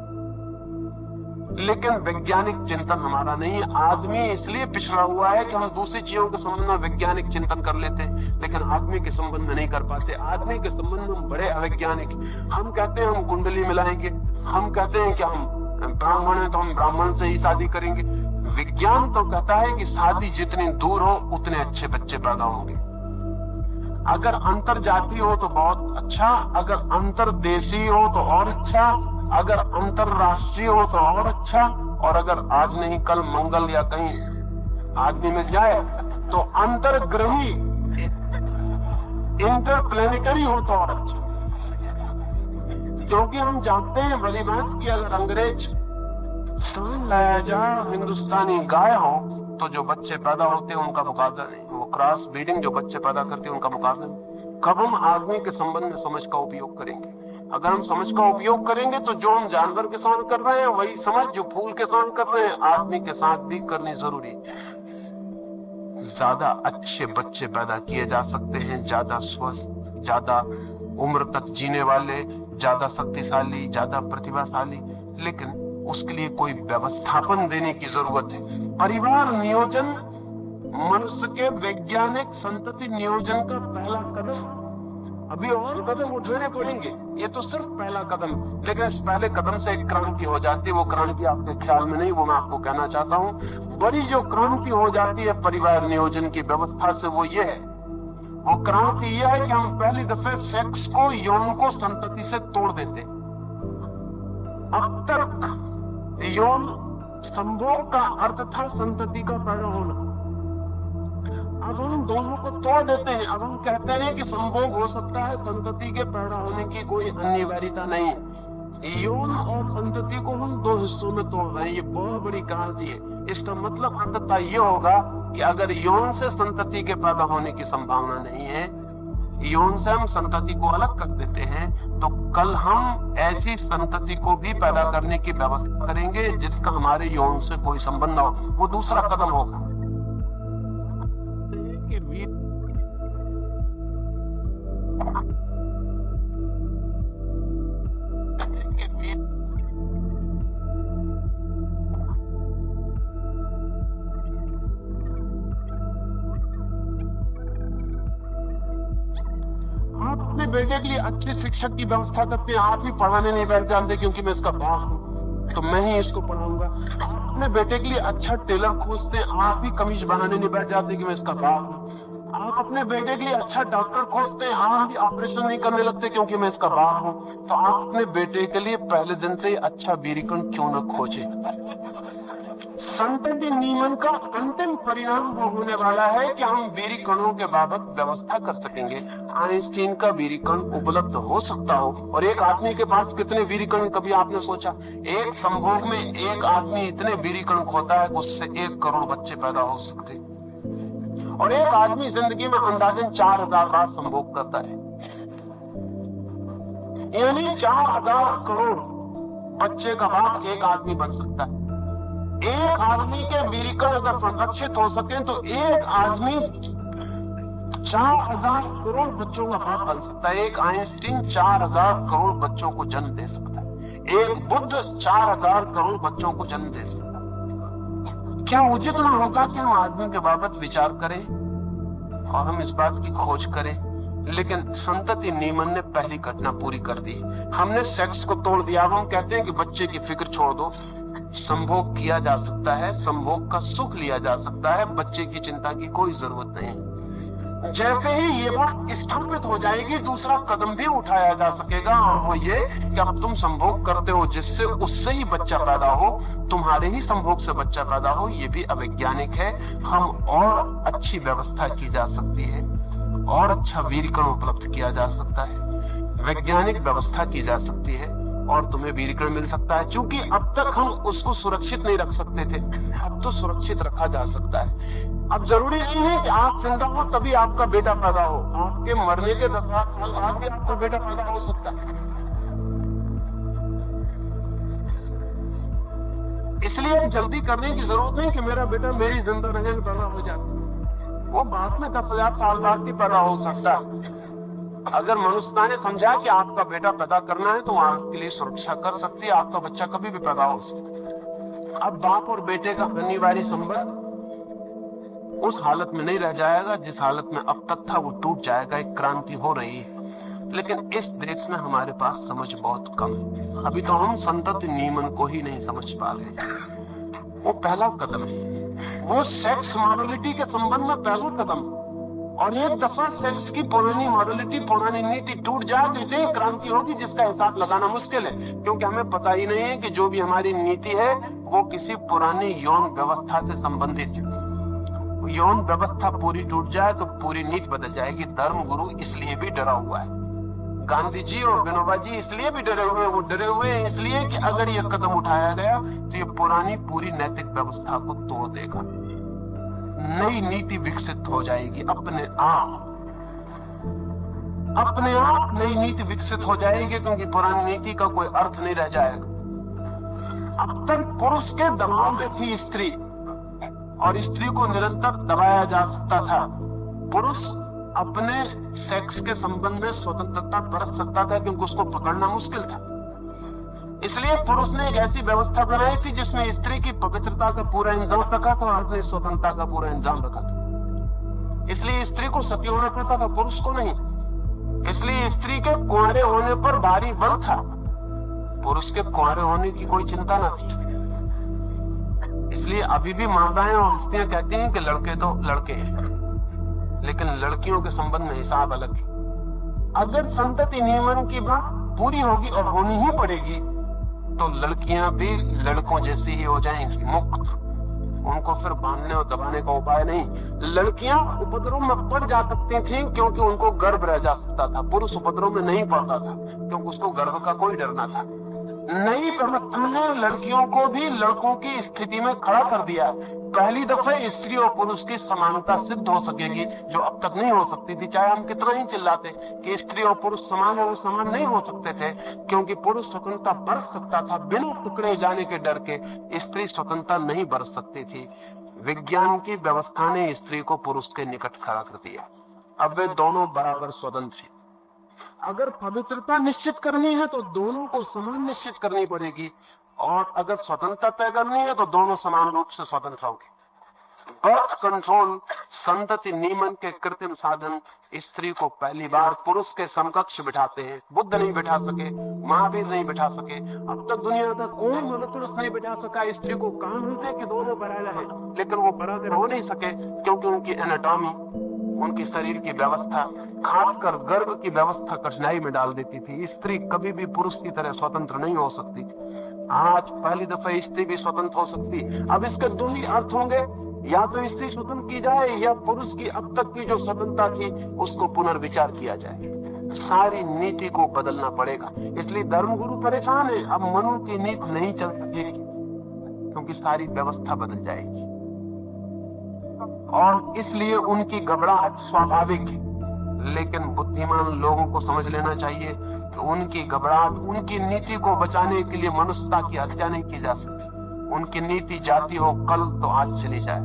लेकिन वैज्ञानिक चिंतन हमारा नहीं है। आदमी इसलिए पिछड़ा हुआ है कि हम दूसरी चीजों के संबंध में वैज्ञानिक चिंतन कर लेते हैं, लेकिन आदमी के संबंध में नहीं कर पाते। आदमी के संबंध में बड़े अवैज्ञानिक। हम कहते हैं हम कुंडली मिलाएंगे, हम कहते हैं कि हम ब्राह्मण हैं तो हम ब्राह्मण से ही शादी करेंगे। विज्ञान तो कहता है कि शादी जितनी दूर हो उतने अच्छे बच्चे पैदा होंगे। अगर अंतर जाति हो तो बहुत अच्छा, अगर अंतर देशी हो तो और अच्छा, अगर अंतरराष्ट्रीय हो तो और अच्छा, और अगर आज नहीं कल मंगल या कहीं आदमी मिल जाए तो अंतरग्रही इंटरप्लेनेटरी हो तो और अच्छा। क्योंकि हम जानते हैं बड़ी बात कि अगर अंग्रेज सान लाया जा, हिंदुस्तानी गाय हो तो जो बच्चे पैदा होते हैं उनका मुकाबला नहीं। वो क्रॉस ब्रीडिंग जो बच्चे पैदा करते हैं उनका मुकाबला नहीं। कब हम आदमी के संबंध में समझ का उपयोग करेंगे? अगर हम समझ का उपयोग करेंगे तो जो हम जानवर के साथ कर रहे हैं वही समझ जो फूल के साथ कर रहे हैं आदमी के साथ भी करनी जरूरी। ज्यादा अच्छे बच्चे पैदा किए जा सकते हैं, ज्यादा स्वस्थ, ज्यादा उम्र तक जीने वाले, ज्यादा शक्तिशाली, ज्यादा प्रतिभाशाली, लेकिन उसके लिए कोई व्यवस्थापन देने की जरूरत है। परिवार नियोजन मनुष्य के वैज्ञानिक संतति नियोजन का पहला कदम। अभी और कदम उठाने पड़ेंगे, ये तो सिर्फ पहला कदम, लेकिन इस पहले कदम से एक क्रांति हो जाती है। वो क्रांति आपके ख्याल में नहीं, वो मैं आपको कहना चाहता हूँ। बड़ी जो क्रांति हो जाती है परिवार नियोजन की व्यवस्था से वो ये है, वो क्रांति यह है कि हम पहली दफे सेक्स को, यौन को संतति से तोड़ देते। अब तक यौन संभोग का अर्थ था संतति का पैदा होना। अब हम दोनों को तोड़ देते हैं। अब हम कहते हैं कि संभोग हो सकता है, संतति के पैदा होने की कोई अनिवार्यता नहीं। यौन और संतति को हम दो हिस्सों में तोड़ रहे हैं। ये बहुत बड़ी क्रांति है। इसका मतलब अंततः ये होगा कि अगर यौन से संतति के पैदा होने की संभावना नहीं है, यौन से हम संतति को अलग कर देते हैं, तो कल हम ऐसी संतति को भी पैदा करने की व्यवस्था करेंगे जिसका हमारे यौन से कोई संबंध ना हो। वो दूसरा कदम होगा। बेटे के लिए अच्छे शिक्षक की व्यवस्था करते हैं, आप ही पढ़ाने नहीं बैठ जाते क्योंकि मैं इसका बाप हूँ तो मैं ही इसको पढ़ाऊंगा। अपने बेटे के लिए अच्छा टेलर खोजते हैं, आप ही कमीज बनाने नहीं बैठ जाते कि मैं इसका बाप हूँ। आप अपने बेटे के लिए अच्छा डॉक्टर खोजते हैं, आप भी ऑपरेशन नहीं करने लगते क्योंकि मैं इसका बाप हूँ। तो आप अपने बेटे के लिए पहले दिन से ही अच्छा बीरीकण क्यों न खोजे। संतति नियमन का अंतिम परिणाम वो होने वाला है कि हम बीरीकणों के बाबत व्यवस्था कर सकेंगे। आइंस्टीन का बीरीकण उपलब्ध हो सकता हो और एक आदमी के पास कितने बीरीकण, कभी आपने सोचा? एक संभोग में एक आदमी इतने बीरीकण खोता है उससे 1 करोड़ बच्चे पैदा हो सकते, और एक आदमी जिंदगी में अंदाजन 4000 बार संभोग करता है, यानी 4000 करोड़ बच्चे का बाप एक आदमी बन सकता है। एक आदमी के बीरीकण अगर संरक्षित हो सके तो एक आदमी 4000 करोड़ बच्चों का बाप बन सकता है। एक आइंस्टीन 4000 करोड़ बच्चों को जन्म दे सकता है, एक बुद्ध 4000 करोड़ बच्चों को जन्म दे सकता है। क्या उचित न होगा कि हम आदमी के बाबत विचार करें और हम इस बात की खोज करें? लेकिन संतति नियमन ने पहली घटना पूरी कर दी। हमने सेक्स को तोड़ दिया। अब हम कहते हैं कि बच्चे की फिक्र छोड़ दो, संभोग किया जा सकता है, संभोग का सुख लिया जा सकता है, बच्चे की चिंता की कोई जरूरत नहीं। जैसे ही ये बात स्थापित हो जाएगी दूसरा कदम भी उठाया जा सकेगा, और वो ये कि अब तुम संभोग करते हो जिससे उससे ही बच्चा पैदा हो, तुम्हारे ही संभोग से बच्चा पैदा हो, ये भी अवैज्ञानिक है। हम और अच्छी व्यवस्था की जा सकती है और अच्छा वीर्यकण उपलब्ध किया जा सकता है, वैज्ञानिक व्यवस्था की जा सकती है और तुम्हें वीर्यकण मिल सकता है। क्योंकि अब तक हम उसको सुरक्षित नहीं रख सकते थे, अब तो सुरक्षित रखा जा सकता है। अब जरूरी नहीं है कि आप जिंदा हो तभी आपका बेटा पैदा हो, आपके मरने के 10 साल बाद भी आपका बेटा पैदा हो सकता है। इसलिए जल्दी करने की जरूरत नहीं कि मेरा बेटा मेरी जिंदा रहने में पैदा हो जाए, वो बाद में 10,000 साल बाद भी पैदा हो सकता है। अगर मनुष्यता ने समझा कि आपका बेटा पैदा करना है तो आपके लिए सुरक्षा कर सकती है, आपका बच्चा कभी भी पैदा हो सकता है। अब बाप और बेटे का अनिवार्य संबंध उस हालत में नहीं रह जाएगा जिस हालत में अब तक था, वो टूट जाएगा। एक क्रांति हो रही है, लेकिन इस देश में हमारे पास समझ बहुत कम है। अभी तो हम संतति नियमन को ही नहीं समझ पा रहे। वो पहला कदम है, वो सेक्स मॉडलिटी के संबंध में पहला कदम। और एक दफा सेक्स की पुरानी मॉडलिटी, पुरानी नीति टूट जाए तो इतनी क्रांति होगी जिसका हिसाब लगाना मुश्किल है, क्योंकि हमें पता ही नहीं है कि जो भी हमारी नीति है वो किसी पुरानी यौन व्यवस्था से संबंधित है। यौन व्यवस्था पूरी टूट जाए तो पूरी नीति बदल जाएगी। धर्म गुरु इसलिए भी डरा हुआ है, गांधी जी और विनोबा जी इसलिए भी डरे हुए हैं। वो डरे हुए हैं इसलिए कि अगर ये कदम उठाया गया तो ये पुरानी पूरी नैतिक व्यवस्था को तोड़ देगा, नई नीति विकसित हो जाएगी अपने आप नई नीति विकसित हो जाएगी, क्योंकि पुरानी नीति का कोई अर्थ नहीं रह जाएगा। अब तक पुरुष के दबाव में थी स्त्री और स्त्री को निरंतर दबाया जा सकता था। पुरुष अपने सेक्स के संबंध में स्वतंत्रता बरत सकता था क्योंकि उसको पकड़ना मुश्किल था। इसलिए पुरुष ने एक ऐसी व्यवस्था बनाई थी जिसमें स्त्री की पवित्रता का पूरा इंतजाम रखा था और स्वतंत्रता का पूरा इंतजाम रखा था। इसलिए स्त्री को सती होना पड़ता था, पुरुष को नहीं। इसलिए स्त्री के कुंवारे होने पर भारी बल था, पुरुष के कुंवारे होने की कोई चिंता न थी। इसलिए अभी भी माताएं और स्त्रियां कहती हैं कि लड़के तो लड़के हैं, लेकिन लड़कियों के संबंध में हिसाब अलग है। अगर संतति नियमन की बात पूरी होगी और होनी ही पड़ेगी तो लड़कियां भी लड़कों जैसी ही हो जाएंगी, मुक्त। उनको फिर बांधने और दबाने का उपाय नहीं। लड़कियां उपद्रव में पड़ जा सकती थी क्योंकि उनको गर्भ रह जा सकता था, पुरुष उपद्रव में नहीं पड़ता था क्योंकि उसको गर्भ का कोई डर ना था। नई व्यवस्था ने लड़कियों को भी लड़कों की स्थिति में खड़ा कर दिया। पहली दफा स्त्री और पुरुष की समानता सिद्ध हो सकेगी जो अब तक नहीं हो सकती थी। चाहे हम कितना ही चिल्लाते कि स्त्री और पुरुष समान है, वो समान नहीं हो सकते थे, क्योंकि पुरुष स्वतंत्रता बरत सकता था बिना पकड़े जाने के डर के, स्त्री स्वतंत्रता नहीं बरत सकती थी। विज्ञान की व्यवस्था ने स्त्री को पुरुष के निकट खड़ा कर दिया। अब वे दोनों बराबर स्वतंत्र। अगर पवित्रता निश्चित करनी है तो दोनों को समान निश्चित करनी पड़ेगी, और अगर स्वतंत्रता तय करनी है तो दोनों समान रूप से स्वतंत्र होंगे। बर्थ कंट्रोल, संतति नियमन के कृत्रिम साधन स्त्री को पहली बार पुरुष के समकक्ष बिठाते हैं। बुद्ध नहीं बिठा सके, महावीर नहीं बिठा सके, अब तक दुनिया का कोई पुरुष नहीं बिठा सका स्त्री को। कहा मिलते कि दोनों बराबर है, लेकिन वो बराबर हो नहीं सके क्योंकि उनकी एनाटॉमी, उनकी शरीर की व्यवस्था खाकर गर्भ की व्यवस्था कठिनाई में डाल देती थी। स्त्री कभी भी पुरुष की तरह स्वतंत्र नहीं हो सकती। आज पहली दफा स्त्री भी स्वतंत्र हो सकती। अब इसके दो ही अर्थ होंगे, या तो स्त्री स्वतंत्र की जाए या पुरुष की अब तक की जो स्वतंत्रता थी उसको पुनर्विचार किया जाए। सारी नीति को बदलना पड़ेगा। इसलिए धर्मगुरु परेशान है, अब मनु की नीति नहीं चल सकेगी क्योंकि सारी व्यवस्था बदल जाएगी। और इसलिए उनकी घबराहट स्वाभाविक है, लेकिन बुद्धिमान लोगों को समझ लेना चाहिए कि उनकी घबराहट, उनकी नीति को बचाने के लिए मनुष्यता की हत्या नहीं की जा सकती। उनकी नीति जाती हो कल तो आज चली जाए,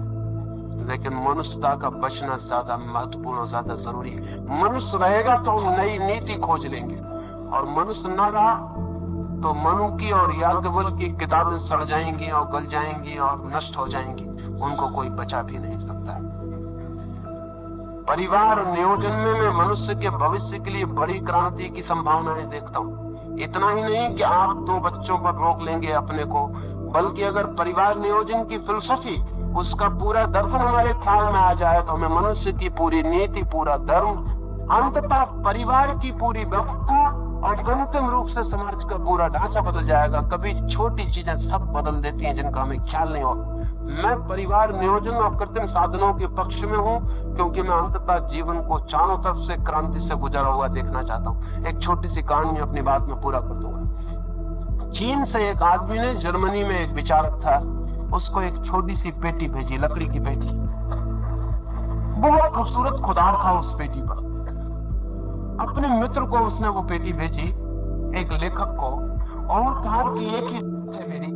लेकिन मनुष्यता का बचना ज्यादा महत्वपूर्ण और ज्यादा जरूरी है। मनुष्य रहेगा तो नई नीति खोज लेंगे, और मनुष्य न रहा तो मनु की और याज्ञवल्क्य की किताबें सड़ जाएंगी और गल जाएंगी और नष्ट हो जाएंगी। उनको कोई बचा भी नहीं सकता। परिवार नियोजन में मैं मनुष्य के भविष्य के लिए बड़ी क्रांति की संभावनाएं देखता हूँ। इतना ही नहीं कि आप 2 बच्चों पर रोक लेंगे अपने को, बल्कि अगर परिवार नियोजन की फिलसफी, उसका पूरा दर्शन हमारे ख्याल में आ जाए तो हमें मनुष्य की पूरी नीति, पूरा धर्म, अंततः परिवार की पूरी व्यवस्था और अंतिम रूप से समाज का पूरा ढांचा बदल जाएगा। कभी छोटी चीजें सब बदल देती हैं जिनका हमें ख्याल नहीं होता। मैं परिवार नियोजन और कृत्रिम साधनों के पक्ष में हूँ, क्योंकि मैं अंततः जीवन को चारों तरफ से क्रांति से गुजरा हुआ देखना चाहता हूँ। एक छोटी सी कहानी अपनी बात में पूरा कर दूंगा। चीन से एक आदमी ने जर्मनी में एक विचारक था, उसको एक छोटी सी पेटी भेजी, लकड़ी की पेटी। बहुत खूबसूरत खुदार था उस पेटी पर। अपने मित्र को उसने वो पेटी भेजी, एक लेखक को, और कहा कि एक ही है मेरी,